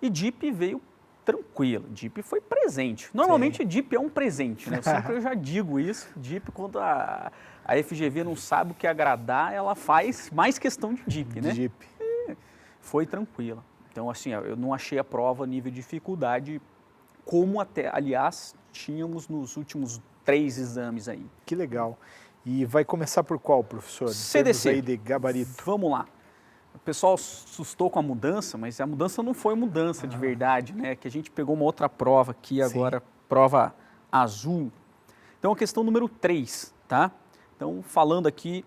E DIP veio tranquilo, DIP foi presente. Normalmente DIP é um presente, né? Eu já digo isso, DIP quando a FGV não sabe o que agradar, ela faz mais questão de DIP, né? DIP. Foi tranquila. Então, assim, eu não achei a prova nível de dificuldade, como até, aliás, tínhamos nos últimos 3 exames aí. Que legal. E vai começar por qual, professor? Em CDC. termos aí de gabarito. Vamos lá. O pessoal assustou com a mudança, mas a mudança não foi mudança de verdade, né? Que a gente pegou uma outra prova aqui agora, prova azul. Então, a questão número 3, tá? Então, falando aqui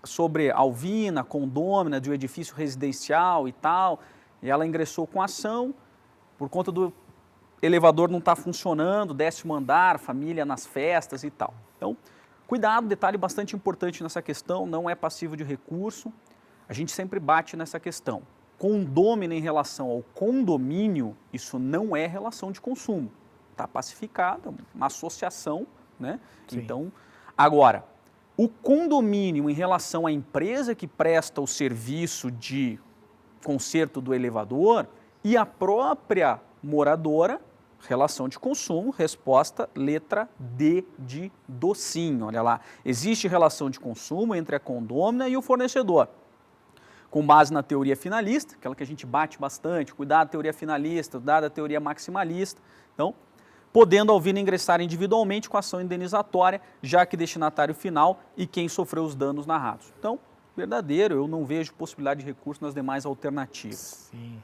sobre Alvina, condômina de um edifício residencial e tal, e ela ingressou com ação por conta do elevador não estar funcionando, 10º andar, família nas festas e tal. Então, cuidado, detalhe bastante importante nessa questão, não é passivo de recurso. A gente sempre bate nessa questão. Condômino em relação ao condomínio, isso não é relação de consumo. Está pacificada, uma associação, né? Sim. Então, agora, o condomínio em relação à empresa que presta o serviço de conserto do elevador e a própria moradora, relação de consumo, resposta letra D de docinho. Olha lá, existe relação de consumo entre a condômina e o fornecedor. Com base na teoria finalista, aquela que a gente bate bastante, cuidado da teoria finalista, cuidado da teoria maximalista. Então, podendo a Alvina ingressar individualmente com ação indenizatória, já que destinatário final e quem sofreu os danos narrados. Então, verdadeiro, eu não vejo possibilidade de recurso nas demais alternativas. Sim.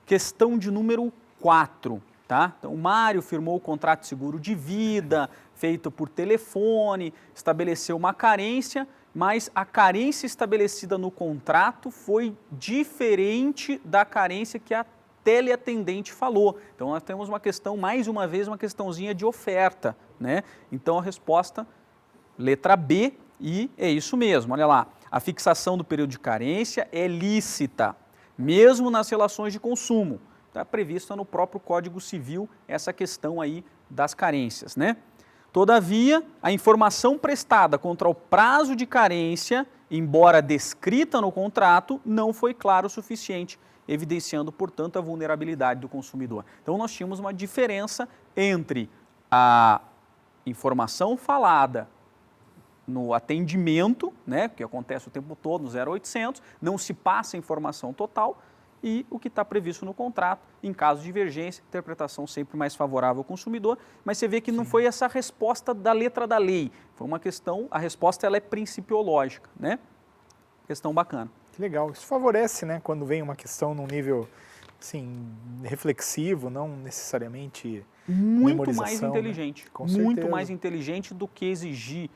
Questão de número 4, tá? Então, o Mário firmou o contrato de seguro de vida, feito por telefone, estabeleceu uma carência, mas a carência estabelecida no contrato foi diferente da carência que a teleatendente falou. Então, nós temos uma questão, mais uma vez, uma questãozinha de oferta, né? Então, a resposta, letra B, e é isso mesmo, olha lá. A fixação do período de carência é lícita, mesmo nas relações de consumo. Está prevista no próprio Código Civil essa questão aí das carências, né? Todavia, a informação prestada contra o prazo de carência, embora descrita no contrato, não foi clara o suficiente, evidenciando, portanto, a vulnerabilidade do consumidor. Então, nós tínhamos uma diferença entre a informação falada no atendimento, né, que acontece o tempo todo no 0800, não se passa a informação total, e o que está previsto no contrato, em caso de divergência, interpretação sempre mais favorável ao consumidor, mas você vê que não foi essa resposta da letra da lei, foi uma questão, a resposta ela é principiológica, né? Questão bacana. Que legal. Isso favorece, né, quando vem uma questão num nível, assim, reflexivo, não necessariamente Muito memorização, mais né? inteligente, Com muito certeza. mais inteligente do que exigir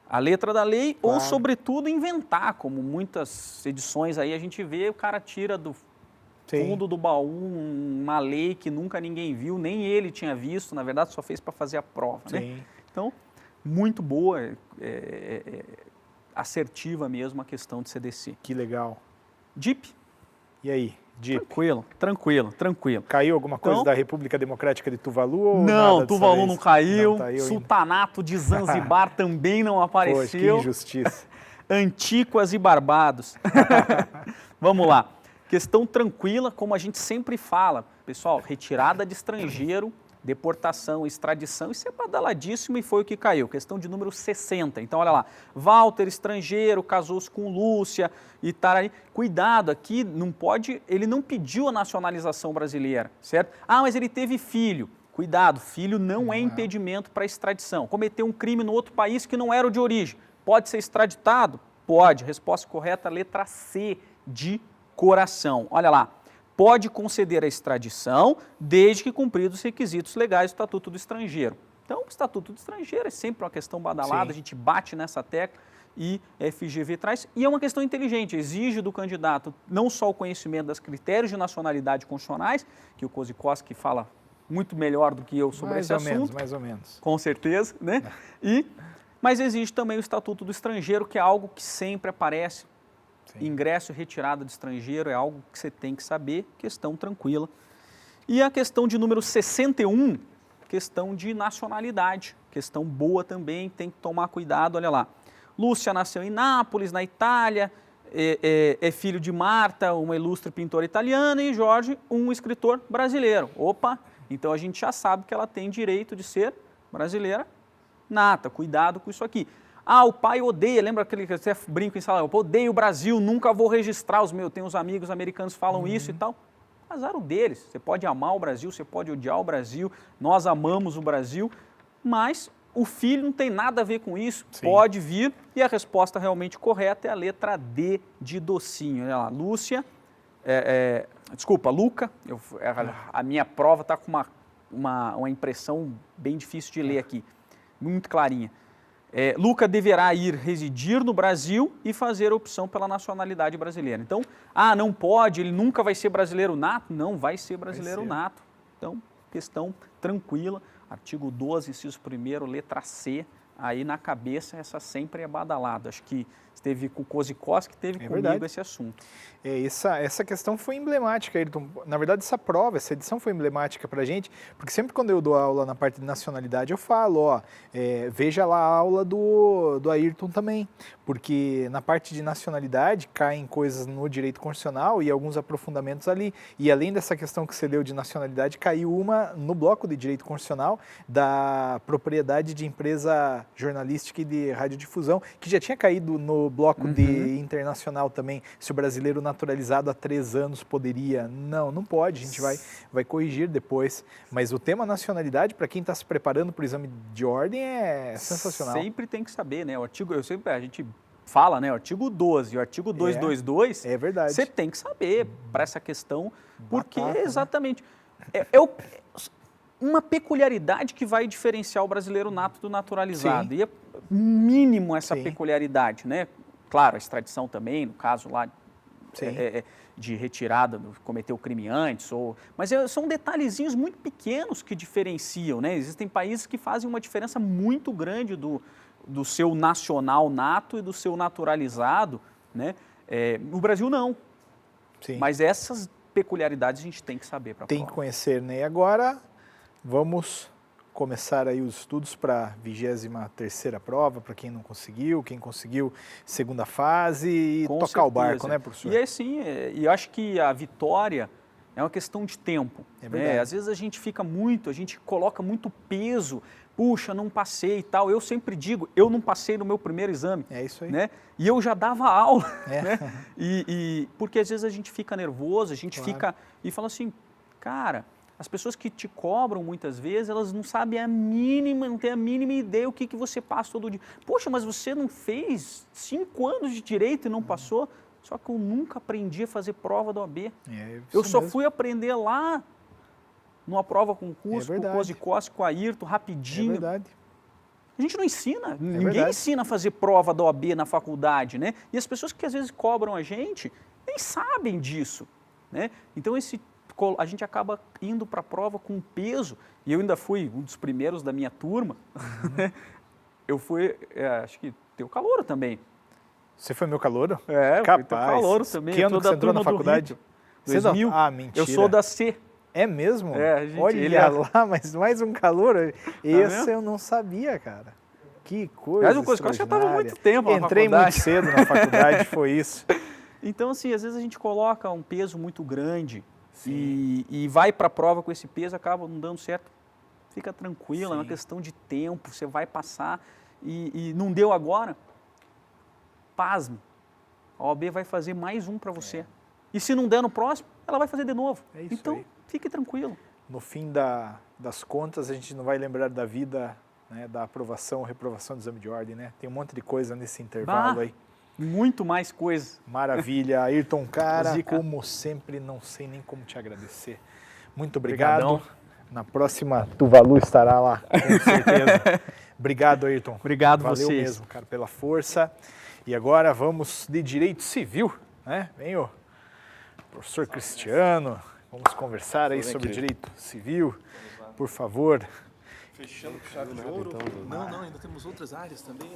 a letra da lei ou, sobretudo, inventar, como muitas edições aí a gente vê, o cara tira do fundo do baú uma lei que nunca ninguém viu, nem ele tinha visto, na verdade só fez para fazer a prova, né? Então, muito boa, assertiva mesmo a questão de CDC. Que legal. DIP? E aí, DIP? Tranquilo. Caiu alguma coisa Então, da República Democrática de Tuvalu? Ou não, nada dessa Tuvalu vez? não caiu, Não, tá eu Sultanato de Zanzibar também não Poxa, que apareceu. injustiça. Antíquas e Barbados. Vamos lá. Questão tranquila, como a gente sempre fala. Pessoal, retirada de estrangeiro deportação, extradição, isso é badaladíssimo e foi o que caiu, questão de número 60. Então, olha lá, Walter, estrangeiro, casou-se com Lúcia e tal. Cuidado aqui, não pode, ele não pediu a nacionalização brasileira, certo? Ah, mas ele teve filho. Cuidado, filho não é impedimento para extradição. Cometeu um crime no outro país que não era o de origem. Pode ser extraditado? Pode. Resposta correta, letra C, de coração. Olha lá. Pode conceder a extradição desde que cumpridos os requisitos legais do Estatuto do Estrangeiro. Então, o Estatuto do Estrangeiro é sempre uma questão badalada, Sim. a gente bate nessa tecla e a FGV traz. E é uma questão inteligente, exige do candidato não só o conhecimento dos critérios de nacionalidade constitucionais, que o Kozikowski fala muito melhor do que eu sobre esse assunto. Mais ou menos. Com certeza, né? Mas existe também o Estatuto do Estrangeiro, que é algo que sempre aparece. Sim. Ingresso e retirada de estrangeiro é algo que você tem que saber, questão tranquila. E a questão de número 61, questão de nacionalidade, questão boa também, tem que tomar cuidado, olha lá. Lúcia nasceu em Nápoles, na Itália, é filho de Marta, uma ilustre pintora italiana, e Jorge, um escritor brasileiro. Opa! Então a gente já sabe que ela tem direito de ser brasileira nata, cuidado com isso aqui. Ah, o pai odeia, lembra aquele que você brinca em sala, eu odeio o Brasil, nunca vou registrar os meus, tem uns amigos americanos que falam isso e tal. Azar o deles, você pode amar o Brasil, você pode odiar o Brasil, nós amamos o Brasil, mas o filho não tem nada a ver com isso, Sim. pode vir, e a resposta realmente correta é a letra D de docinho. Olha lá, Lúcia, Luca, a minha prova está com uma impressão bem difícil de ler aqui, muito clarinha. Luca deverá ir residir no Brasil e fazer a opção pela nacionalidade brasileira. Então, não pode, ele nunca vai ser brasileiro nato? Não vai ser brasileiro nato. Então, questão tranquila, artigo 12, inciso 1º, letra C, aí na cabeça essa sempre é badalada. Acho que esteve com o Kozikowski, teve comigo verdade. esse assunto. Essa questão foi emblemática, Ayrton. Na verdade, essa prova, essa edição foi emblemática para a gente, porque sempre quando eu dou aula na parte de nacionalidade, eu falo, veja lá a aula do Ayrton também, porque na parte de nacionalidade caem coisas no direito constitucional e alguns aprofundamentos ali, e além dessa questão que você leu de nacionalidade, caiu uma no bloco de direito constitucional da propriedade de empresa jornalística e de radiodifusão, que já tinha caído no bloco de internacional também, se o brasileiro naturalizado há 3 anos poderia. Não pode, a gente vai corrigir depois. Mas o tema nacionalidade, para quem está se preparando para o exame de ordem, é sensacional. Sempre tem que saber, né? A gente fala, né? O artigo 12, o artigo 222. É verdade. Você tem que saber para essa questão, porque Batata, exatamente. Uma peculiaridade que vai diferenciar o brasileiro nato do naturalizado. Sim. E é mínimo essa Sim. peculiaridade, né? Claro, a extradição também, no caso lá Sim. de retirada, cometeu crime antes, mas são detalhezinhos muito pequenos que diferenciam, né? Existem países que fazem uma diferença muito grande do seu nacional nato e do seu naturalizado, né? No Brasil não, Sim. mas essas peculiaridades a gente tem que saber para a Tem que conhecer, né? E agora vamos começar aí os estudos para a 23ª prova, para quem não conseguiu, quem conseguiu segunda fase e Com tocar o certeza. barco, né, professor? E é sim, e eu acho que a vitória é uma questão de tempo. É verdade. Às vezes a gente coloca muito peso, puxa, não passei e tal. Eu sempre digo, eu não passei no meu primeiro exame. É isso aí. Né? E eu já dava aula, É. né? Porque às vezes a gente fica nervoso, a gente Claro. fica e fala assim, cara, as pessoas que te cobram muitas vezes, elas não sabem não têm a mínima ideia o que você passa todo dia. Poxa, mas você não fez 5 anos de direito e não passou? Só que eu nunca aprendi a fazer prova da OAB. Eu só fui aprender lá numa prova concurso, com o Kozikowski, com o Ayrton, rapidinho. É verdade. A gente não ensina, ninguém verdade. ensina a fazer prova da OAB na faculdade, né? E as pessoas que às vezes cobram a gente nem sabem disso, né? Então a gente acaba indo para a prova com peso, e eu ainda fui um dos primeiros da minha turma, né? Eu fui, acho que teu calouro também. Você foi meu calouro? Eu Capaz. fui teu calouro também. Que ano que você entrou na faculdade? 2000. Mentira. Eu sou da C. É mesmo? Ele Olha lá, mas mais um calouro. Esse vendo? eu não sabia, cara. Que coisa. Mas o Kozikowski já estava há muito tempo na Entrei faculdade. muito cedo na faculdade, foi isso. Então, assim, às vezes a gente coloca um peso muito grande e vai para a prova com esse peso, acaba não dando certo Fica tranquilo, é uma Sim. questão de tempo, você vai passar e não deu agora, pasme, a OAB vai fazer mais um para você. E se não der no próximo, ela vai fazer de novo. É isso Então, aí. fique tranquilo. No fim das contas, a gente não vai lembrar da vida, né, da aprovação ou reprovação do exame de ordem, né? Tem um monte de coisa nesse intervalo Bah, aí. Muito mais coisa. Maravilha, Ayrton Cara, Zica. como sempre, não sei nem como te agradecer. Muito obrigado. Obrigadão. Na próxima, Tuvalu estará lá, com certeza. Obrigado, Ayrton. Obrigado Valeu vocês. mesmo, cara, pela força. E agora vamos de direito civil, né? Vem o professor Cristiano, vamos conversar aí sobre direito civil, por favor. Fechando com chave de ouro. Não, ainda temos outras áreas também.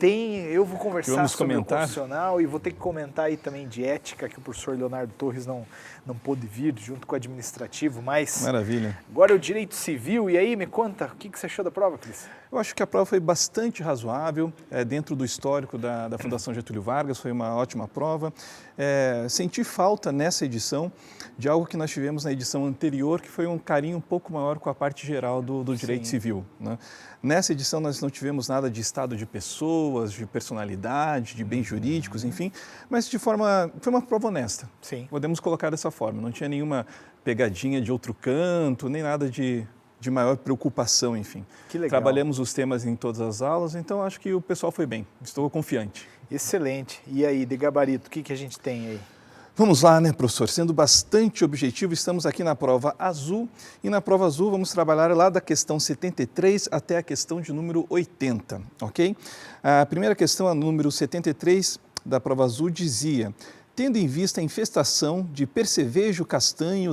Eu vou conversar Vamos sobre o comentar? constitucional e vou ter que comentar aí também de ética, que o professor Leonardo Torres não pôde vir, junto com o administrativo, mas Maravilha. agora é o direito civil. E aí, me conta, o que você achou da prova, Cris? Eu acho que a prova foi bastante razoável, dentro do histórico da Fundação Getúlio Vargas, foi uma ótima prova. Senti falta nessa edição de algo que nós tivemos na edição anterior, que foi um carinho um pouco maior com a parte geral do direito civil, né? Nessa edição nós não tivemos nada de estado de pessoas, de personalidade, de bens jurídicos, enfim, mas foi uma prova honesta. Sim. Podemos colocar dessa forma, não tinha nenhuma pegadinha de outro canto, nem nada de maior preocupação, enfim. Que legal. Trabalhamos os temas em todas as aulas, então acho que o pessoal foi bem, estou confiante. Excelente. E aí, de gabarito, o que a gente tem aí? Vamos lá, né, professor? Sendo bastante objetivo, estamos aqui na prova azul e na prova azul vamos trabalhar lá da questão 73 até a questão de número 80, ok? A primeira questão, a número 73 da prova azul, dizia: tendo em vista a infestação de percevejo castanha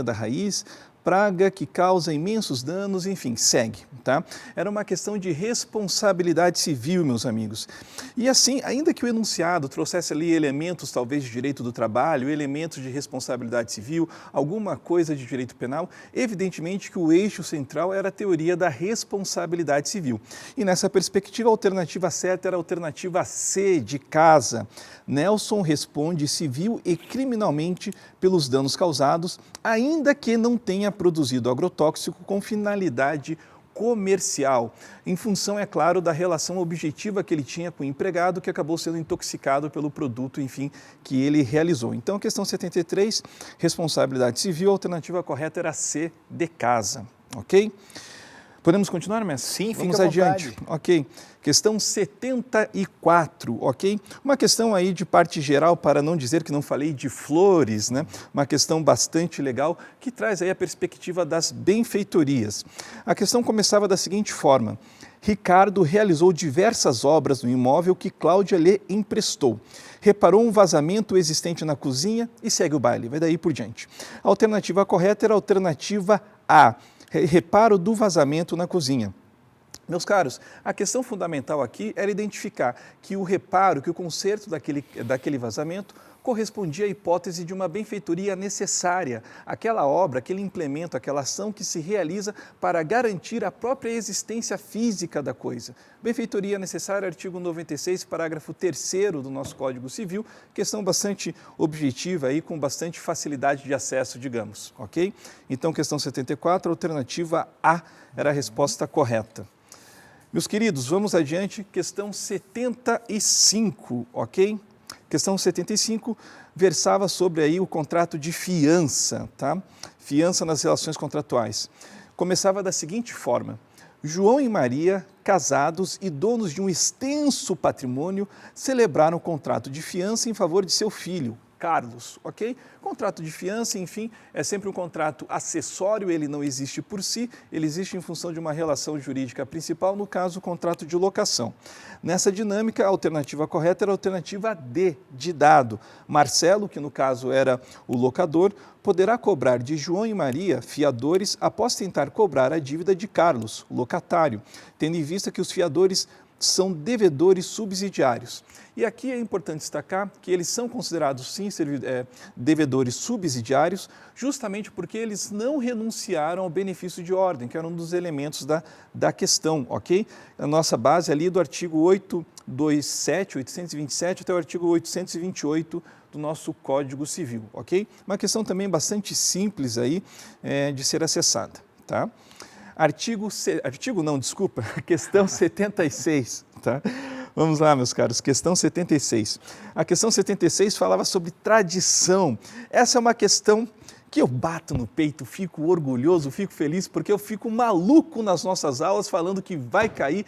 da raiz, praga que causa imensos danos, enfim, segue, tá? Era uma questão de responsabilidade civil, meus amigos. E assim, ainda que o enunciado trouxesse ali elementos talvez de direito do trabalho, elementos de responsabilidade civil, alguma coisa de direito penal, evidentemente que o eixo central era a teoria da responsabilidade civil. E nessa perspectiva, a alternativa certa era a alternativa C, de casa. Nelson responde civil e criminalmente pelos danos causados, ainda que não tenha produzido agrotóxico com finalidade comercial, em função, é claro, da relação objetiva que ele tinha com o empregado, que acabou sendo intoxicado pelo produto, enfim, que ele realizou. Então, a questão 73, responsabilidade civil, a alternativa correta era C, de casa, ok? Podemos continuar, mestre? Sim, fica Vamos à adiante. vontade. Ok. Questão 74, ok? Uma questão aí de parte geral, para não dizer que não falei de flores, né? Uma questão bastante legal, que traz aí a perspectiva das benfeitorias. A questão começava da seguinte forma: Ricardo realizou diversas obras no imóvel que Cláudia lhe emprestou. Reparou um vazamento existente na cozinha e segue o baile, vai daí por diante. A alternativa correta era a alternativa A, reparo do vazamento na cozinha. Meus caros, a questão fundamental aqui era identificar que o reparo, que o conserto daquele vazamento correspondia à hipótese de uma benfeitoria necessária, aquela obra, aquele implemento, aquela ação que se realiza para garantir a própria existência física da coisa. Benfeitoria necessária, artigo 96, parágrafo 3º do nosso Código Civil, questão bastante objetiva aí, com bastante facilidade de acesso, digamos, ok? Então, questão 74, alternativa A era a resposta correta. Meus queridos, vamos adiante, questão 75, ok? Questão 75 versava sobre aí o contrato de fiança, tá? Fiança nas relações contratuais. Começava da seguinte forma: João e Maria, casados e donos de um extenso patrimônio, celebraram o contrato de fiança em favor de seu filho, Carlos, ok? Contrato de fiança, enfim, é sempre um contrato acessório, ele não existe por si, ele existe em função de uma relação jurídica principal, no caso, o contrato de locação. Nessa dinâmica, a alternativa correta era a alternativa D, de dado. Marcelo, que no caso era o locador, poderá cobrar de João e Maria, fiadores, após tentar cobrar a dívida de Carlos, o locatário, tendo em vista que os fiadores são devedores subsidiários. E aqui é importante destacar que eles são considerados, sim, devedores subsidiários, justamente porque eles não renunciaram ao benefício de ordem, que era um dos elementos da questão, ok? A nossa base ali do artigo 827 até o artigo 828 do nosso Código Civil, ok? Uma questão também bastante simples aí de ser acessada, tá? questão 76, tá? Vamos lá, meus caros, questão 76. A questão 76 falava sobre tradição. Essa é uma questão que eu bato no peito, fico orgulhoso, fico feliz, porque eu fico maluco nas nossas aulas falando que vai cair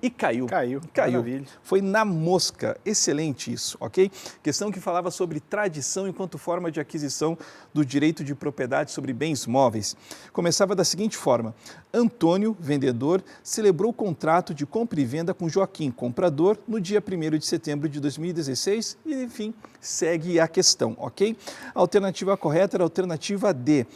e caiu. Caiu. Maravilha. Foi na mosca, excelente isso, ok? Questão que falava sobre tradição enquanto forma de aquisição do direito de propriedade sobre bens móveis. Começava da seguinte forma: Antônio, vendedor, celebrou o contrato de compra e venda com Joaquim, comprador, no dia 1º de setembro de 2016 e, enfim, segue a questão, ok? A alternativa correta era a alternativa D.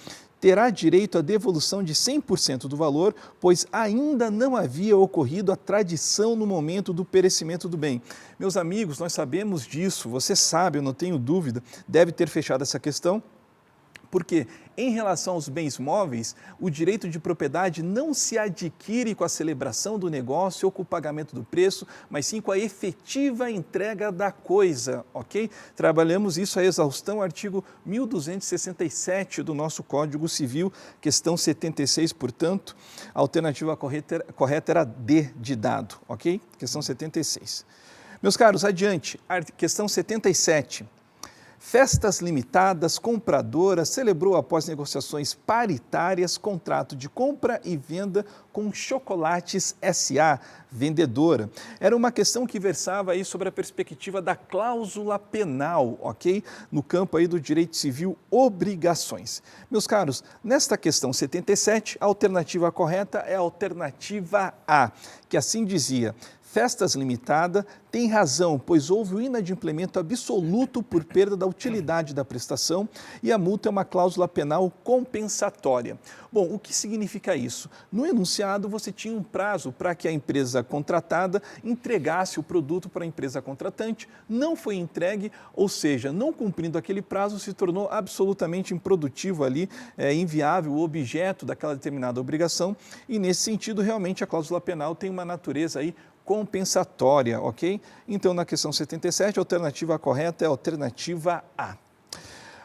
Terá direito à devolução de 100% do valor, pois ainda não havia ocorrido a tradição no momento do perecimento do bem. Meus amigos, nós sabemos disso, você sabe, eu não tenho dúvida, deve ter fechado essa questão. Porque, em relação aos bens móveis, o direito de propriedade não se adquire com a celebração do negócio ou com o pagamento do preço, mas sim com a efetiva entrega da coisa, ok? Trabalhamos isso à exaustão, artigo 1267 do nosso Código Civil, questão 76, portanto, a alternativa correta era D de dado, ok? Questão 76. Meus caros, adiante, questão 77. Festas Limitadas, compradora, celebrou após negociações paritárias contrato de compra e venda com Chocolates S.A., vendedora. Era uma questão que versava aí sobre a perspectiva da cláusula penal, ok? No campo aí do direito civil, obrigações. Meus caros, nesta questão 77, a alternativa correta é a alternativa A, que assim dizia: Festas Limitada tem razão, pois houve o inadimplemento absoluto por perda da utilidade da prestação e a multa é uma cláusula penal compensatória. Bom, o que significa isso? No enunciado, você tinha um prazo para que a empresa contratada entregasse o produto para a empresa contratante, não foi entregue, ou seja, não cumprindo aquele prazo, se tornou absolutamente improdutivo ali, inviável o objeto daquela determinada obrigação e, nesse sentido, realmente a cláusula penal tem uma natureza aí compensatória, ok? Então, na questão 77, a alternativa correta é a alternativa A.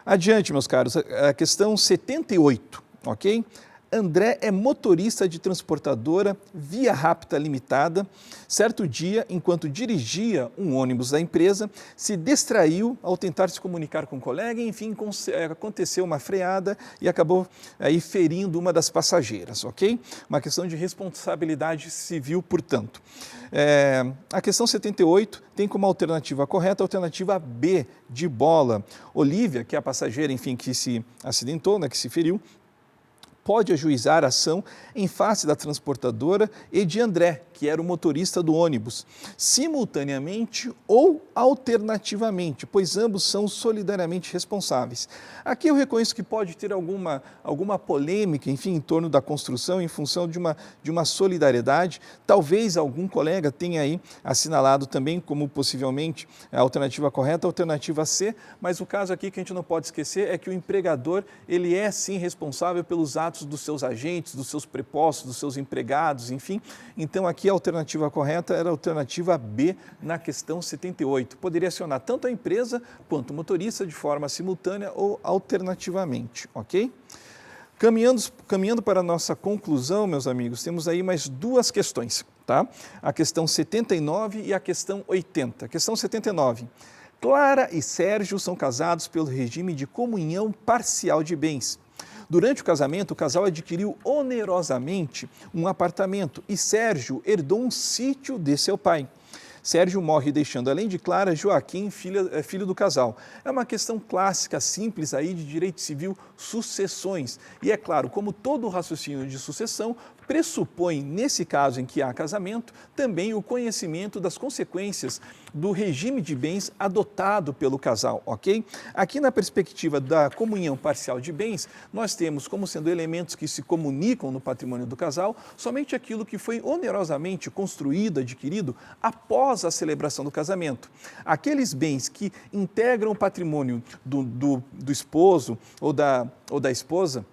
Adiante, meus caros, a questão 78, ok? André é motorista de transportadora Via Rápida Limitada. Certo dia, enquanto dirigia um ônibus da empresa, se distraiu ao tentar se comunicar com um colega e, enfim, aconteceu uma freada e acabou aí ferindo uma das passageiras, ok? Uma questão de responsabilidade civil, portanto. A questão 78 tem como alternativa correta a alternativa B, de bola. Olívia, que é a passageira, enfim, que se acidentou, né, que se feriu, pode ajuizar a ação em face da transportadora e de André, que era o motorista do ônibus, simultaneamente ou alternativamente, pois ambos são solidariamente responsáveis. Aqui eu reconheço que pode ter alguma polêmica, enfim, em torno da construção, em função de uma solidariedade. Talvez algum colega tenha aí assinalado também como possivelmente a alternativa correta, a alternativa C, mas o caso aqui que a gente não pode esquecer é que o empregador, ele é sim responsável pelos atos dos seus agentes, dos seus prepostos, dos seus empregados, enfim. Então aqui a alternativa correta era a alternativa B na questão 78. Poderia acionar tanto a empresa quanto o motorista de forma simultânea ou alternativamente, ok? Caminhando para a nossa conclusão, meus amigos, temos aí mais duas questões, tá? A questão 79 e a questão 80. Questão 79. Clara e Sérgio são casados pelo regime de comunhão parcial de bens. Durante o casamento, o casal adquiriu onerosamente um apartamento e Sérgio herdou um sítio de seu pai. Sérgio morre deixando, além de Clara, Joaquim, filho do casal. É uma questão clássica, simples aí de direito civil, sucessões. E é claro, como todo raciocínio de sucessão, pressupõe, nesse caso em que há casamento, também o conhecimento das consequências do regime de bens adotado pelo casal, ok? Aqui na perspectiva da comunhão parcial de bens, nós temos como sendo elementos que se comunicam no patrimônio do casal somente aquilo que foi onerosamente construído, adquirido após a celebração do casamento. Aqueles bens que integram o patrimônio do esposo ou da esposa,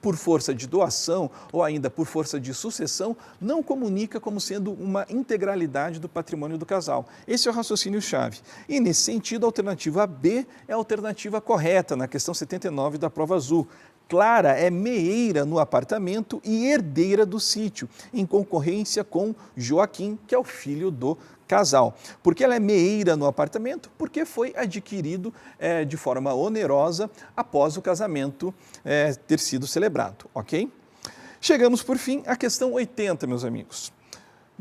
por força de doação ou ainda por força de sucessão, não comunica como sendo uma integralidade do patrimônio do casal. Esse é o raciocínio-chave. E, nesse sentido, a alternativa B é a alternativa correta na questão 79 da prova azul. Clara é meeira no apartamento e herdeira do sítio, em concorrência com Joaquim, que é o filho do casal. Por que ela é meeira no apartamento? Porque foi adquirido de forma onerosa após o casamento ter sido celebrado, ok? Chegamos, por fim, à questão 80, meus amigos.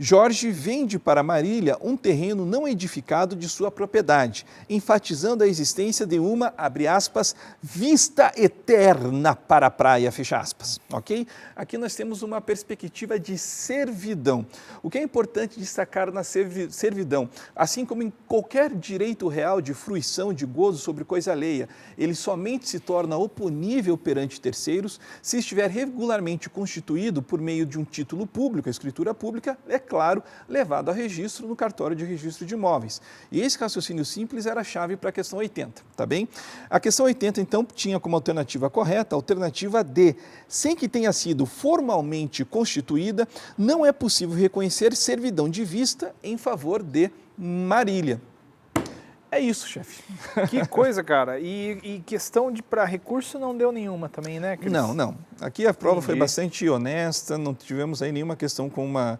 Jorge vende para Marília um terreno não edificado de sua propriedade, enfatizando a existência de uma, abre aspas, vista eterna para a praia, fecha aspas, ok? Aqui nós temos uma perspectiva de servidão. O que é importante destacar na servidão, assim como em qualquer direito real de fruição, de gozo sobre coisa alheia, ele somente se torna oponível perante terceiros se estiver regularmente constituído por meio de um título público, a escritura pública, claro, levado a registro no cartório de registro de imóveis. E esse raciocínio simples era a chave para a questão 80, tá bem? A questão 80, então, tinha como alternativa correta a alternativa D. Sem que tenha sido formalmente constituída, não é possível reconhecer servidão de vista em favor de Marília. É isso, chefe. Que coisa, cara. E questão de para recurso não deu nenhuma também, né, Cris? Não. Aqui a prova foi bastante honesta, não tivemos aí nenhuma questão com uma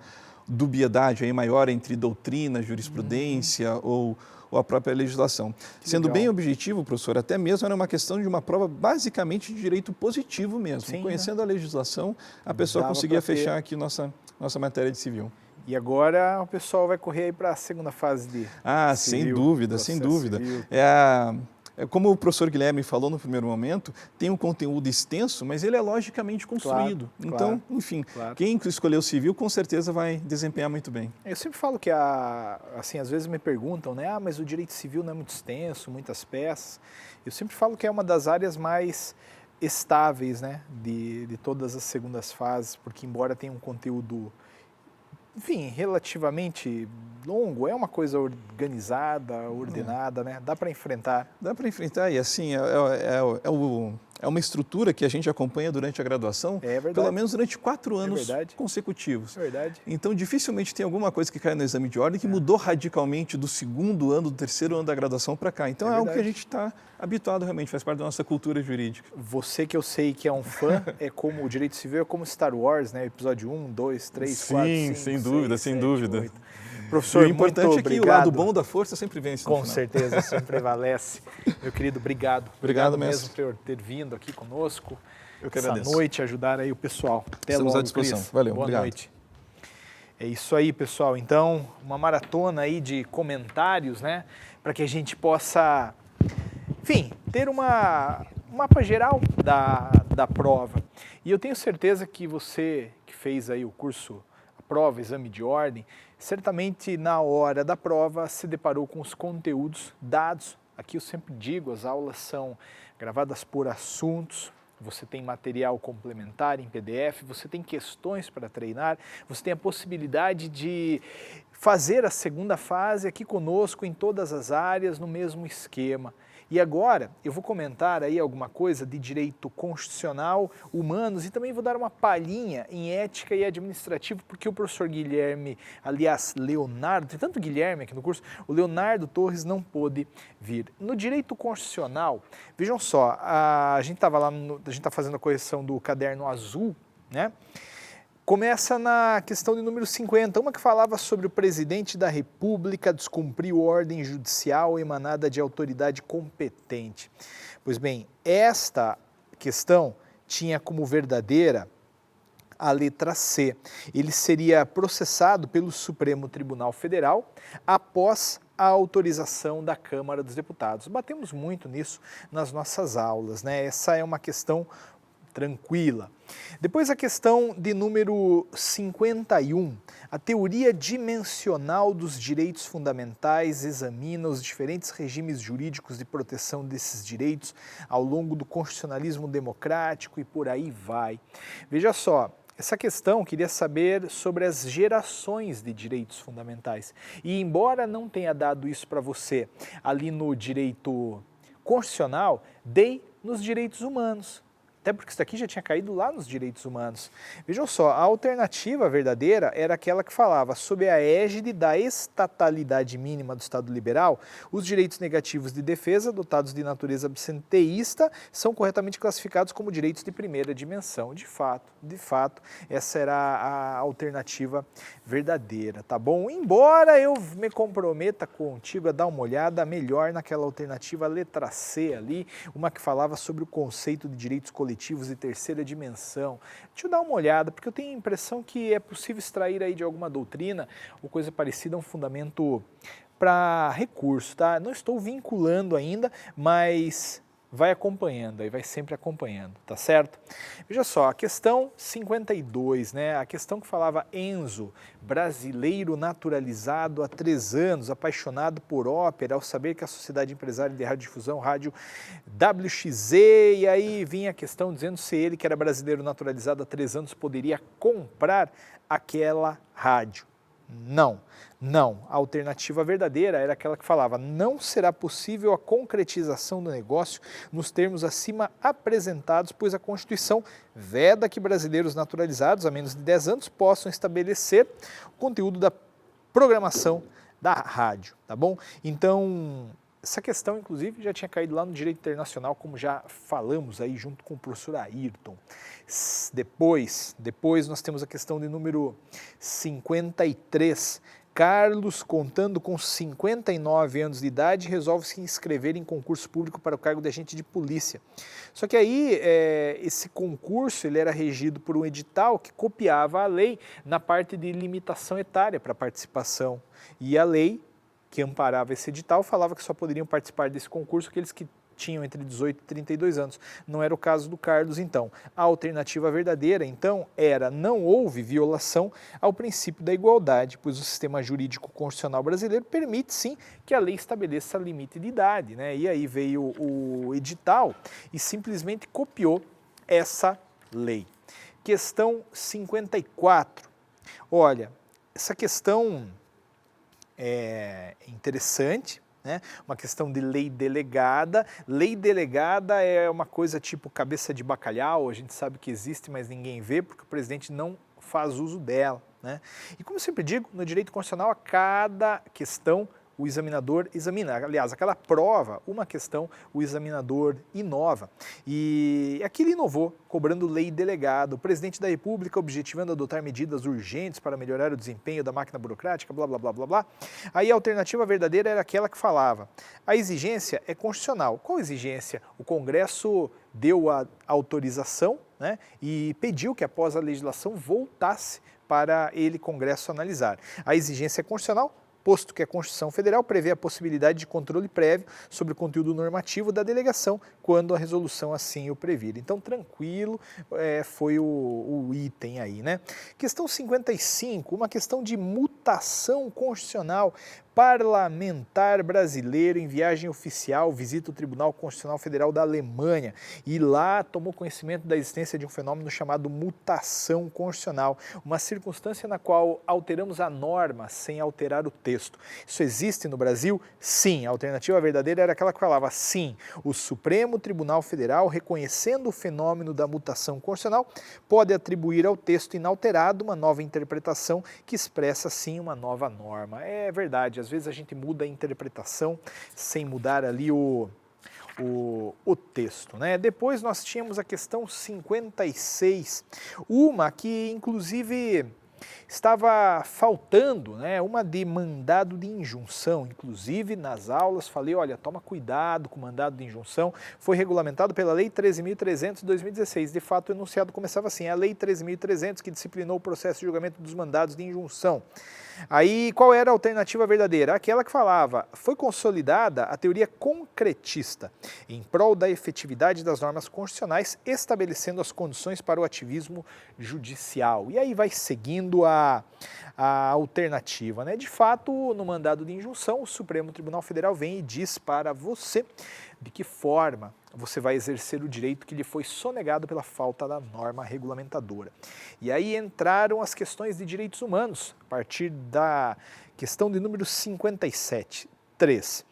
dubiedade aí maior entre doutrina, jurisprudência ou a própria legislação. Sendo bem objetivo, professor, até mesmo era uma questão de uma prova basicamente de direito positivo mesmo. Sim, conhecendo a legislação, a pessoa conseguia fechar aqui nossa matéria de civil. E agora o pessoal vai correr aí para a segunda fase de civil, sem dúvida. Como o professor Guilherme falou no primeiro momento, tem um conteúdo extenso, mas ele é logicamente construído. Então, enfim, quem escolheu civil com certeza vai desempenhar muito bem. Eu sempre falo que, assim, às vezes me perguntam, né? Mas o direito civil não é muito extenso, muitas peças. Eu sempre falo que é uma das áreas mais estáveis, né? De todas as segundas fases, porque embora tenha um conteúdo, enfim, relativamente longo, é uma coisa organizada, ordenada, né? Dá para enfrentar. Dá para enfrentar e assim, é uma estrutura que a gente acompanha durante a graduação, pelo menos durante 4 anos consecutivos. Verdade. Então, dificilmente tem alguma coisa que cai no exame de ordem que mudou radicalmente do 2º ano, do 3º ano da graduação para cá. Então, é algo que a gente está habituado realmente, faz parte da nossa cultura jurídica. Você que eu sei que é um fã, é como o direito civil, é como Star Wars, né? Episódio 1, 2, 3, 4, 5, sem dúvida, 6, sem 7, dúvida. 8. Professor, e o importante muito é que obrigado. O lado bom da força sempre vence. Com certeza, sempre prevalece. Meu querido, obrigado. Obrigado mesmo por ter vindo aqui conosco. Eu que essa agradeço. noite, ajudar aí o pessoal. Até Estamos logo, à disposição. Cris. Valeu, Boa obrigado. noite. É isso aí, pessoal. Então, uma maratona aí de comentários, né? Para que a gente possa, enfim, ter um mapa geral da prova. E eu tenho certeza que você que fez aí o curso, a prova, exame de ordem, certamente na hora da prova se deparou com os conteúdos dados. Aqui eu sempre digo, as aulas são gravadas por assuntos, você tem material complementar em PDF, você tem questões para treinar, você tem a possibilidade de fazer a segunda fase aqui conosco em todas as áreas no mesmo esquema. E agora eu vou comentar aí alguma coisa de direito constitucional, humanos e também vou dar uma palhinha em ética e administrativo, porque o professor Guilherme, aliás, Leonardo, tem tanto Guilherme aqui no curso, o Leonardo Torres não pôde vir. No direito constitucional, vejam só, a gente estava lá, a gente está fazendo a correção do caderno azul, né? Começa na questão de número 50, uma que falava sobre o presidente da República descumpriu ordem judicial emanada de autoridade competente. Pois bem, esta questão tinha como verdadeira a letra C. Ele seria processado pelo Supremo Tribunal Federal após a autorização da Câmara dos Deputados. Batemos muito nisso nas nossas aulas, né? Essa é uma questão tranquila. Depois a questão de número 51, a teoria dimensional dos direitos fundamentais examina os diferentes regimes jurídicos de proteção desses direitos ao longo do constitucionalismo democrático e por aí vai. Veja só, essa questão queria saber sobre as gerações de direitos fundamentais e embora não tenha dado isso para você ali no direito constitucional, dei nos direitos humanos. Até porque isso daqui já tinha caído lá nos direitos humanos. Vejam só, a alternativa verdadeira era aquela que falava, sob a égide da estatalidade mínima do Estado liberal, os direitos negativos de defesa, dotados de natureza absenteísta, são corretamente classificados como direitos de primeira dimensão. De fato, essa era a alternativa verdadeira, tá bom? Embora eu me comprometa contigo a dar uma olhada melhor naquela alternativa letra C ali, uma que falava sobre o conceito de direitos coletivos de terceira dimensão. Deixa eu dar uma olhada, porque eu tenho a impressão que é possível extrair aí de alguma doutrina ou coisa parecida um fundamento para recurso, tá? Não estou vinculando ainda, mas vai acompanhando, aí vai sempre acompanhando, tá certo? Veja só, a questão 52, né? A questão que falava Enzo, brasileiro naturalizado há 3 anos, apaixonado por ópera, ao saber que a Sociedade Empresária de Radiodifusão, Rádio WXZ, e aí vinha a questão dizendo se ele, que era brasileiro naturalizado há 3 anos, poderia comprar aquela rádio. Não. A alternativa verdadeira era aquela que falava, não será possível a concretização do negócio nos termos acima apresentados, pois a Constituição veda que brasileiros naturalizados há menos de 10 anos possam estabelecer o conteúdo da programação da rádio, tá bom? Então, essa questão, inclusive, já tinha caído lá no direito internacional, como já falamos aí junto com o professor Ayrton. Depois nós temos a questão de número 53. Carlos, contando com 59 anos de idade, resolve se inscrever em concurso público para o cargo de agente de polícia. Só que aí, esse concurso ele era regido por um edital que copiava a lei na parte de limitação etária para participação. E a lei que amparava esse edital falava que só poderiam participar desse concurso aqueles que tinham entre 18 e 32 anos. Não era o caso do Carlos, então. A alternativa verdadeira, então, era não houve violação ao princípio da igualdade, pois o sistema jurídico constitucional brasileiro permite, sim, que a lei estabeleça limite de idade, né? E aí veio o edital e simplesmente copiou essa lei. Questão 54. Olha, essa questão é interessante, né? Uma questão de lei delegada. Lei delegada é uma coisa tipo cabeça de bacalhau, a gente sabe que existe, mas ninguém vê, porque o presidente não faz uso dela, né? E como eu sempre digo, no direito constitucional, a cada questão o examinador examina. Aliás, aquela prova, uma questão, o examinador inova. E aqui ele inovou, cobrando lei delegada. O presidente da República objetivando adotar medidas urgentes para melhorar o desempenho da máquina burocrática, blá, blá, blá, blá, blá. Aí a alternativa verdadeira era aquela que falava, a exigência é constitucional. Qual exigência? O Congresso deu a autorização, né, e pediu que após a legislação voltasse para ele, Congresso, analisar. A exigência é constitucional, posto que a Constituição Federal prevê a possibilidade de controle prévio sobre o conteúdo normativo da delegação, quando a resolução assim o previr. Então, tranquilo, foi o item aí, né? Questão 55, uma questão de mutação constitucional. Parlamentar brasileiro em viagem oficial visita o Tribunal Constitucional Federal da Alemanha e lá tomou conhecimento da existência de um fenômeno chamado mutação constitucional, uma circunstância na qual alteramos a norma sem alterar o texto. Isso existe no Brasil? Sim. A alternativa verdadeira era aquela que falava sim. O Supremo Tribunal Federal, reconhecendo o fenômeno da mutação constitucional, pode atribuir ao texto inalterado uma nova interpretação que expressa sim uma nova norma. É verdade, às vezes a gente muda a interpretação sem mudar ali o texto, né? Depois nós tínhamos a questão 56, uma que inclusive estava faltando, né, uma de mandado de injunção. Inclusive nas aulas falei, olha, toma cuidado com o mandado de injunção, foi regulamentado pela Lei 13.300 de 2016. De fato, o enunciado começava assim, a Lei 13.300 que disciplinou o processo de julgamento dos mandados de injunção. Aí, qual era a alternativa verdadeira? Aquela que falava, foi consolidada a teoria concretista em prol da efetividade das normas constitucionais, estabelecendo as condições para o ativismo judicial. E aí vai seguindo a alternativa, né? De fato, no mandado de injunção, o Supremo Tribunal Federal vem e diz para você de que forma você vai exercer o direito que lhe foi sonegado pela falta da norma regulamentadora. E aí entraram as questões de direitos humanos, a partir da questão de número 57, 3.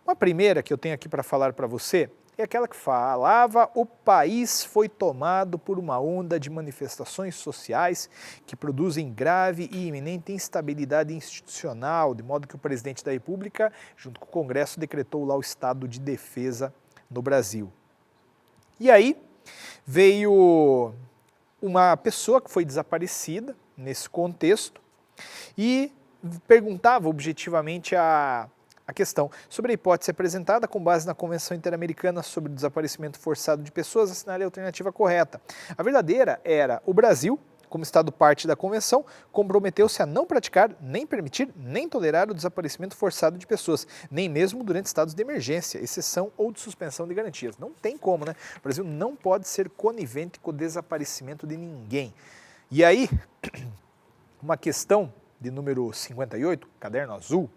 Uma primeira que eu tenho aqui para falar para você é aquela que falava: o país foi tomado por uma onda de manifestações sociais que produzem grave e iminente instabilidade institucional, de modo que o presidente da República, junto com o Congresso, decretou lá o estado de defesa no Brasil. E aí veio uma pessoa que foi desaparecida nesse contexto e perguntava objetivamente a questão sobre a hipótese apresentada com base na Convenção Interamericana sobre o Desaparecimento Forçado de Pessoas, assinale a alternativa correta. A verdadeira era: o Brasil, como Estado parte da Convenção, comprometeu-se a não praticar, nem permitir, nem tolerar o desaparecimento forçado de pessoas, nem mesmo durante estados de emergência, exceção ou de suspensão de garantias. Não tem como, né? O Brasil não pode ser conivente com o desaparecimento de ninguém. E aí, uma questão de número 58, caderno azul: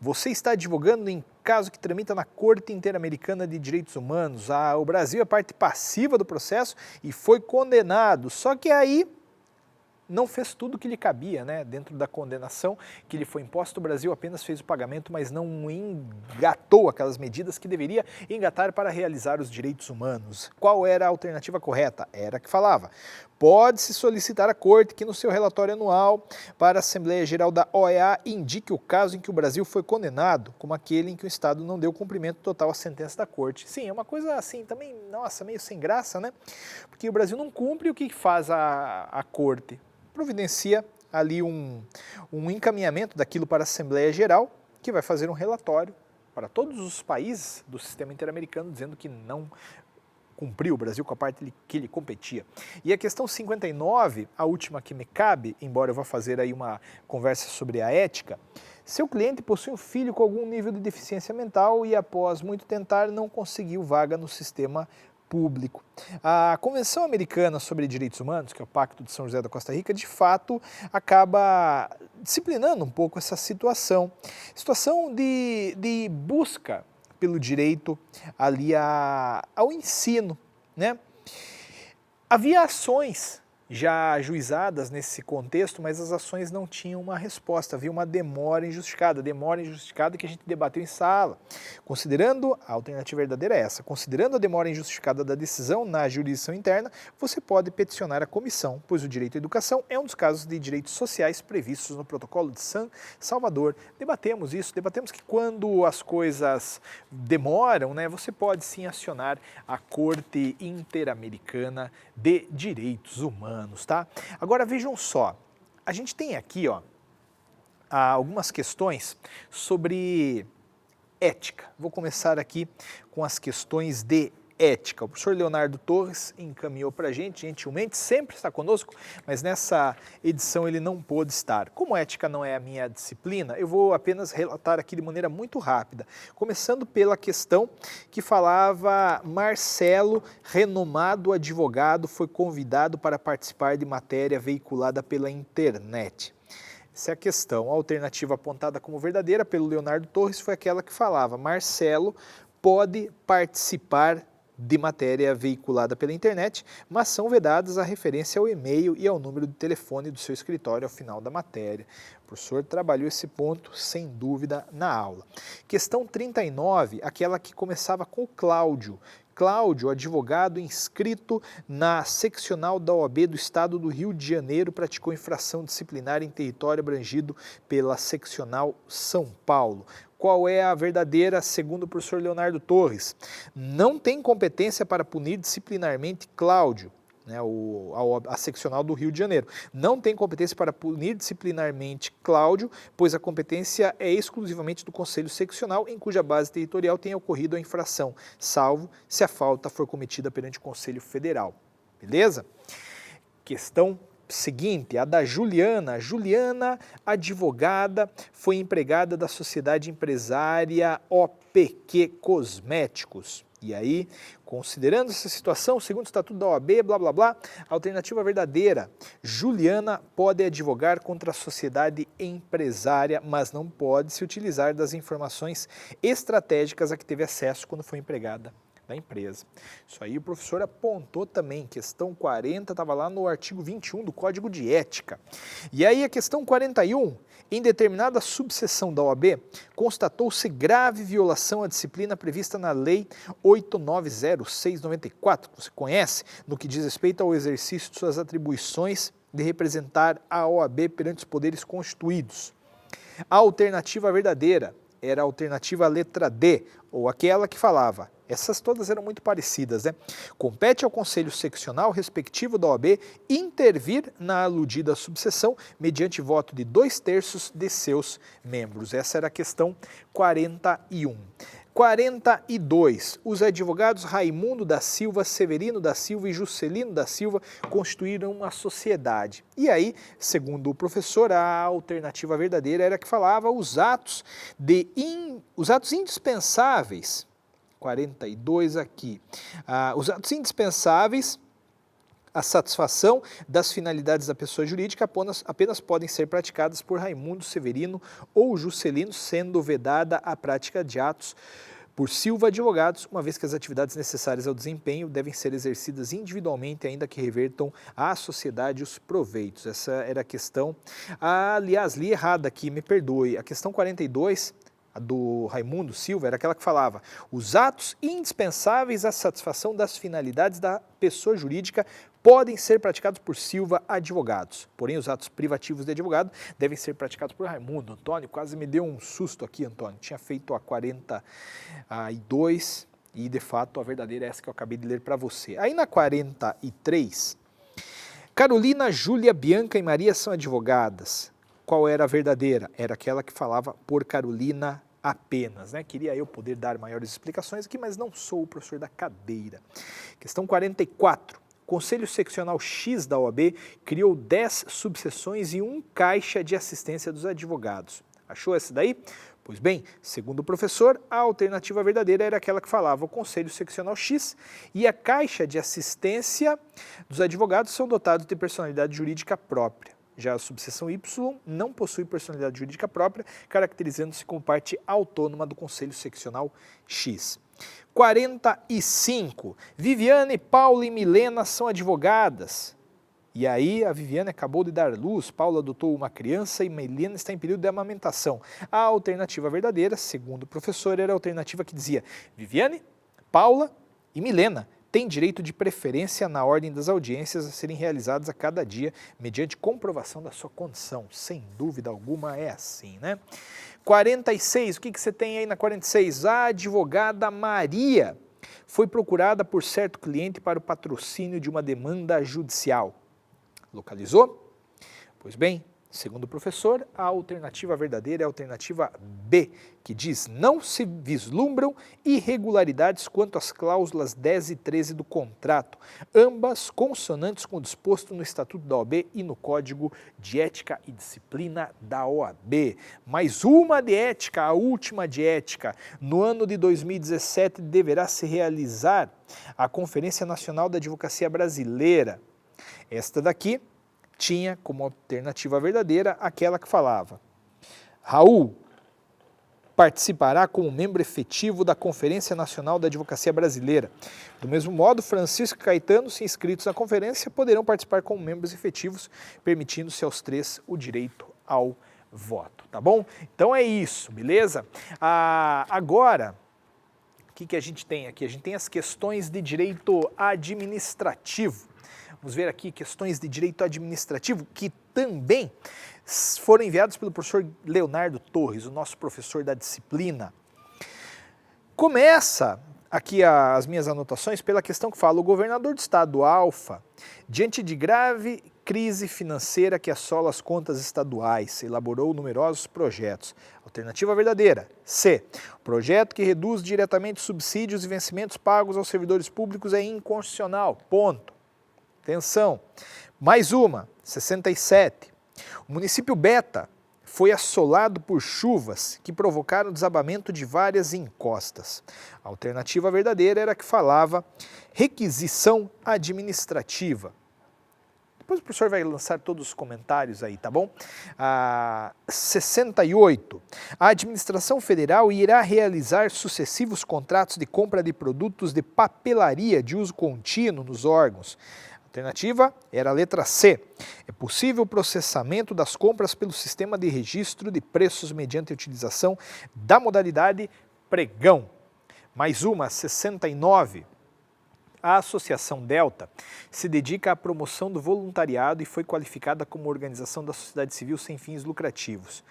você está advogando em caso que tramita na Corte Interamericana de Direitos Humanos. O Brasil é parte passiva do processo e foi condenado, só que aí não fez tudo o que lhe cabia, né? Dentro da condenação que lhe foi imposta, o Brasil apenas fez o pagamento, mas não engatou aquelas medidas que deveria engatar para realizar os direitos humanos. Qual era a alternativa correta? Era a que falava: pode-se solicitar à Corte que no seu relatório anual para a Assembleia Geral da OEA indique o caso em que o Brasil foi condenado, como aquele em que o Estado não deu cumprimento total à sentença da Corte. Sim, é uma coisa assim também, nossa, meio sem graça, né? Porque o Brasil não cumpre, o que faz a Corte? Providencia ali um encaminhamento daquilo para a Assembleia Geral, que vai fazer um relatório para todos os países do sistema interamericano, dizendo que não cumpriu o Brasil com a parte que lhe competia. E a questão 59, a última que me cabe, embora eu vá fazer aí uma conversa sobre a ética: seu cliente possui um filho com algum nível de deficiência mental e, após muito tentar, não conseguiu vaga no sistema público. A Convenção Americana sobre Direitos Humanos, que é o Pacto de São José da Costa Rica, de fato acaba disciplinando um pouco essa situação de busca pelo direito ali ao ensino, né? Havia ações já ajuizadas nesse contexto, mas as ações não tinham uma resposta, havia uma demora injustificada que a gente debateu em sala. Considerando, a alternativa verdadeira é essa: considerando a demora injustificada da decisão na jurisdição interna, você pode peticionar a comissão, pois o direito à educação é um dos casos de direitos sociais previstos no Protocolo de San Salvador. Debatemos isso, debatemos que quando as coisas demoram, né, você pode sim acionar a Corte Interamericana de Direitos Humanos. Tá? Agora vejam só, a gente tem aqui algumas questões sobre ética. Vou começar aqui com as questões de ética. O professor Leonardo Torres encaminhou para a gente, gentilmente, sempre está conosco, mas nessa edição ele não pôde estar. Como ética não é a minha disciplina, eu vou apenas relatar aqui de maneira muito rápida, começando pela questão que falava: Marcelo, renomado advogado, foi convidado para participar de matéria veiculada pela internet. Essa é a questão. A alternativa apontada como verdadeira pelo Leonardo Torres foi aquela que falava: Marcelo pode participar de matéria veiculada pela internet, mas são vedadas a referência ao e-mail e ao número de telefone do seu escritório ao final da matéria. O professor trabalhou esse ponto, sem dúvida, na aula. Questão 39, aquela que começava com o Cláudio. Cláudio, advogado inscrito na seccional da OAB do Estado do Rio de Janeiro, praticou infração disciplinar em território abrangido pela seccional São Paulo. Qual é a verdadeira, segundo o professor Leonardo Torres? Não tem competência para punir disciplinarmente Cláudio, né, a seccional do Rio de Janeiro. Não tem competência para punir disciplinarmente Cláudio, pois a competência é exclusivamente do Conselho Seccional, em cuja base territorial tenha ocorrido a infração, salvo se a falta for cometida perante o Conselho Federal. Beleza? Questão seguinte, a da Juliana. Juliana, advogada, foi empregada da sociedade empresária OPQ Cosméticos. E aí, considerando essa situação, segundo o Estatuto da OAB, blá blá blá, a alternativa verdadeira: Juliana pode advogar contra a sociedade empresária, mas não pode se utilizar das informações estratégicas a que teve acesso quando foi empregada da empresa. Isso aí o professor apontou também, questão 40, estava lá no artigo 21 do Código de Ética. E aí a questão 41, em determinada subseção da OAB, constatou-se grave violação à disciplina prevista na Lei 890/694, que você conhece, no que diz respeito ao exercício de suas atribuições de representar a OAB perante os poderes constituídos. A alternativa verdadeira era a alternativa letra D, ou aquela que falava, essas todas eram muito parecidas, né? Compete ao Conselho Seccional respectivo da OAB intervir na aludida subseção mediante voto de 2/3 de seus membros. Essa era a questão 41. 42. Os advogados Raimundo da Silva, Severino da Silva e Juscelino da Silva constituíram uma sociedade. E aí, segundo o professor, a alternativa verdadeira era que falava os atos indispensáveis. 42 aqui. Os atos indispensáveis à satisfação das finalidades da pessoa jurídica apenas podem ser praticadas por Raimundo, Severino ou Juscelino, sendo vedada a prática de atos por Silva Advogados, uma vez que as atividades necessárias ao desempenho devem ser exercidas individualmente, ainda que revertam à sociedade os proveitos. Essa era a questão. Aliás, li errada aqui, me perdoe. A questão 42... a do Raimundo Silva era aquela que falava os atos indispensáveis à satisfação das finalidades da pessoa jurídica podem ser praticados por Silva Advogados. Porém, os atos privativos de advogado devem ser praticados por Raimundo. Antônio, quase me deu um susto aqui, Antônio. Tinha feito a 42 e, de fato, a verdadeira é essa que eu acabei de ler para você. Aí na 43, Carolina, Júlia, Bianca e Maria são advogadas. Qual era a verdadeira? Era aquela que falava por Carolina apenas, né? Queria eu poder dar maiores explicações aqui, mas não sou o professor da cadeira. Questão 44. Conselho Seccional X da OAB criou 10 subseções e 1 caixa de assistência dos advogados. Achou essa daí? Pois bem, segundo o professor, a alternativa verdadeira era aquela que falava o Conselho Seccional X e a caixa de assistência dos advogados são dotados de personalidade jurídica própria. Já a subseção Y não possui personalidade jurídica própria, caracterizando-se como parte autônoma do Conselho Seccional X. 45. Viviane, Paula e Milena são advogadas. E aí a Viviane acabou de dar luz, Paula adotou uma criança e Milena está em período de amamentação. A alternativa verdadeira, segundo o professor, era a alternativa que dizia Viviane, Paula e Milena têm direito de preferência na ordem das audiências a serem realizadas a cada dia, mediante comprovação da sua condição. Sem dúvida alguma é assim, né? 46, o que você tem aí na 46? A advogada Maria foi procurada por certo cliente para o patrocínio de uma demanda judicial. Localizou? Pois bem, segundo o professor, a alternativa verdadeira é a alternativa B, que diz não se vislumbram irregularidades quanto às cláusulas 10 e 13 do contrato, ambas consonantes com o disposto no Estatuto da OAB e no Código de Ética e Disciplina da OAB. Mais uma de ética, a última de ética. No ano de 2017 deverá se realizar a Conferência Nacional da Advocacia Brasileira. Esta daqui tinha como alternativa verdadeira aquela que falava Raul participará como membro efetivo da Conferência Nacional da Advocacia Brasileira. Do mesmo modo, Francisco e Caetano, se inscritos na conferência, poderão participar como membros efetivos, permitindo-se aos 3 o direito ao voto, tá bom? Então é isso, beleza? Agora, o que a gente tem aqui? A gente tem as questões de direito administrativo. Vamos ver aqui questões de direito administrativo que também foram enviadas pelo professor Leonardo Torres, o nosso professor da disciplina. Começa aqui as minhas anotações pela questão que fala: o governador do estado Alfa, diante de grave crise financeira que assola as contas estaduais, elaborou numerosos projetos. Alternativa verdadeira. C. Projeto que reduz diretamente subsídios e vencimentos pagos aos servidores públicos é inconstitucional. Ponto. Atenção. Mais uma. 67. O município Beta foi assolado por chuvas que provocaram o desabamento de várias encostas. A alternativa verdadeira era a que falava requisição administrativa. Depois o professor vai lançar todos os comentários aí, tá bom? 68. A administração federal irá realizar sucessivos contratos de compra de produtos de papelaria de uso contínuo nos órgãos. A alternativa era a letra C. É possível o processamento das compras pelo sistema de registro de preços mediante a utilização da modalidade pregão. Mais uma, 69. A Associação Delta se dedica à promoção do voluntariado e foi qualificada como organização da sociedade civil sem fins lucrativos.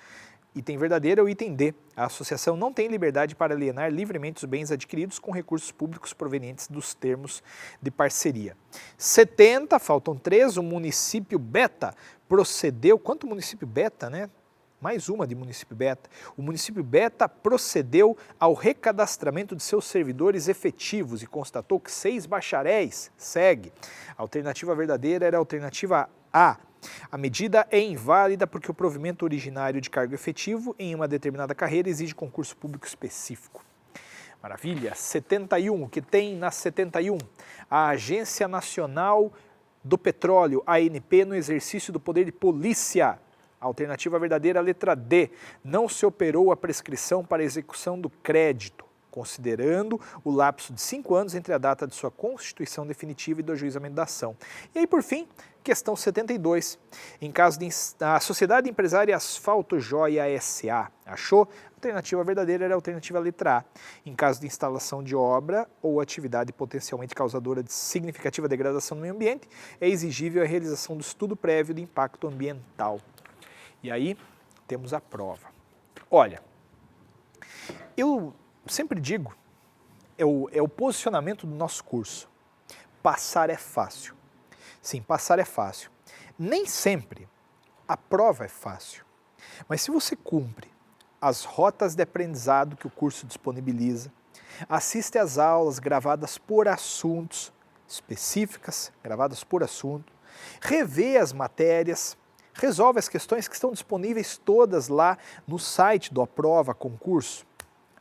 Item verdadeiro é o item D. A associação não tem liberdade para alienar livremente os bens adquiridos com recursos públicos provenientes dos termos de parceria. 70, faltam 3, o município Beta procedeu... Quanto município Beta, né? Mais uma de município Beta. O município Beta procedeu ao recadastramento de seus servidores efetivos e constatou que 6 bacharéis segue. A alternativa verdadeira era a alternativa A. A medida é inválida porque o provimento originário de cargo efetivo em uma determinada carreira exige concurso público específico. Maravilha. 71, o que tem na 71? A Agência Nacional do Petróleo, ANP, no exercício do poder de polícia. A alternativa verdadeira, a letra D. Não se operou a prescrição para execução do crédito, considerando o lapso de 5 anos entre a data de sua constituição definitiva e do ajuizamento da ação. E aí, por fim, questão 72. Em caso de a Sociedade Empresária Asfalto Joia S.A. achou? A alternativa verdadeira era a alternativa letra A. Em caso de instalação de obra ou atividade potencialmente causadora de significativa degradação do meio ambiente, é exigível a realização do estudo prévio de impacto ambiental. E aí, temos a prova. Olha, eu sempre digo, é o posicionamento do nosso curso. Passar é fácil. Sim, passar é fácil. Nem sempre a prova é fácil. Mas se você cumpre as rotas de aprendizado que o curso disponibiliza, assiste às aulas gravadas por assuntos específicas, gravadas por assunto, revê as matérias, resolve as questões que estão disponíveis todas lá no site do Aprova Concurso,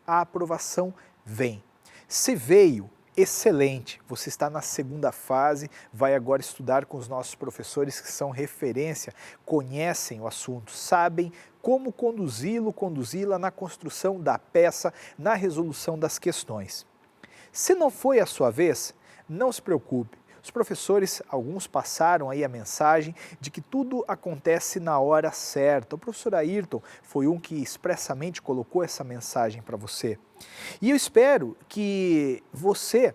a aprovação vem. Se veio, excelente, você está na segunda fase, vai agora estudar com os nossos professores que são referência, conhecem o assunto, sabem como conduzi-la na construção da peça, na resolução das questões. Se não foi a sua vez, não se preocupe. Os professores, alguns passaram aí a mensagem de que tudo acontece na hora certa. O professor Ayrton foi um que expressamente colocou essa mensagem para você. E eu espero que você,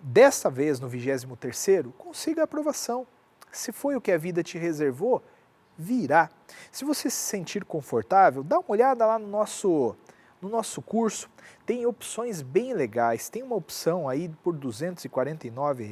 desta vez no 23º, consiga a aprovação. Se foi o que a vida te reservou, virá. Se você se sentir confortável, dá uma olhada lá no nosso curso. Tem opções bem legais, tem uma opção aí por R$ 249,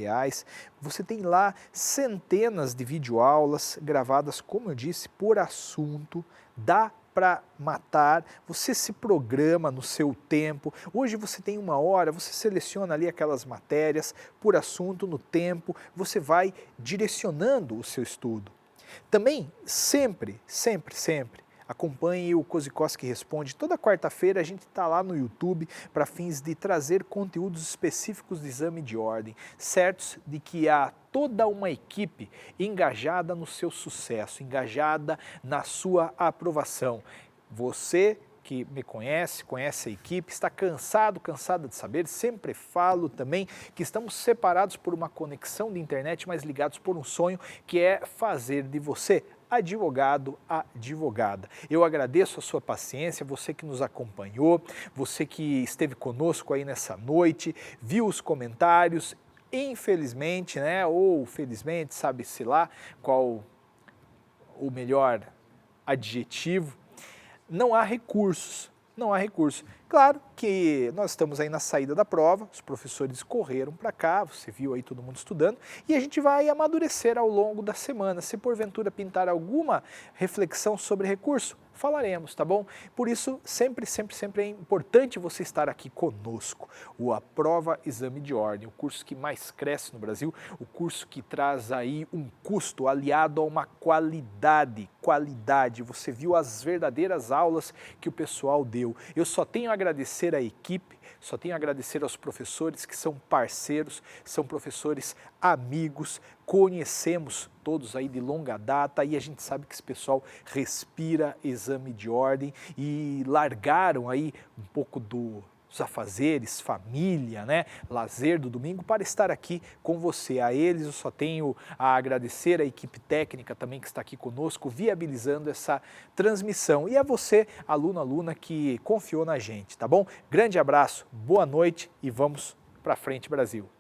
você tem lá centenas de videoaulas gravadas, como eu disse, por assunto, dá para matar, você se programa no seu tempo, hoje você tem 1 hora, você seleciona ali aquelas matérias por assunto, no tempo, você vai direcionando o seu estudo. Também, sempre, acompanhe o Kozikoski Responde. Toda quarta-feira a gente está lá no YouTube para fins de trazer conteúdos específicos de exame de ordem, certos de que há toda uma equipe engajada no seu sucesso, engajada na sua aprovação. Você que me conhece a equipe, está cansada de saber, sempre falo também que estamos separados por uma conexão de internet, mas ligados por um sonho que é fazer de você advogado, advogada. Eu agradeço a sua paciência, você que nos acompanhou, você que esteve conosco aí nessa noite, viu os comentários, infelizmente, né, ou felizmente, sabe-se lá qual o melhor adjetivo, não há recursos. Claro que nós estamos aí na saída da prova, os professores correram para cá, você viu aí todo mundo estudando, e a gente vai amadurecer ao longo da semana. Se porventura pintar alguma reflexão sobre recurso, falaremos, tá bom? Por isso, sempre é importante você estar aqui conosco. O Aprova Exame de Ordem, o curso que mais cresce no Brasil, o curso que traz aí um custo aliado a uma qualidade. Você viu as verdadeiras aulas que o pessoal deu. Eu só tenho a agradecer a equipe, só tenho a agradecer aos professores que são parceiros, são professores amigos, conhecemos todos aí de longa data e a gente sabe que esse pessoal respira exame de ordem e largaram aí um pouco dos afazeres, família, né, lazer do domingo para estar aqui com você. A eles eu só tenho a agradecer, a equipe técnica também que está aqui conosco, viabilizando essa transmissão. E a você, aluno, aluna, que confiou na gente, tá bom? Grande abraço, boa noite e vamos para frente, Brasil.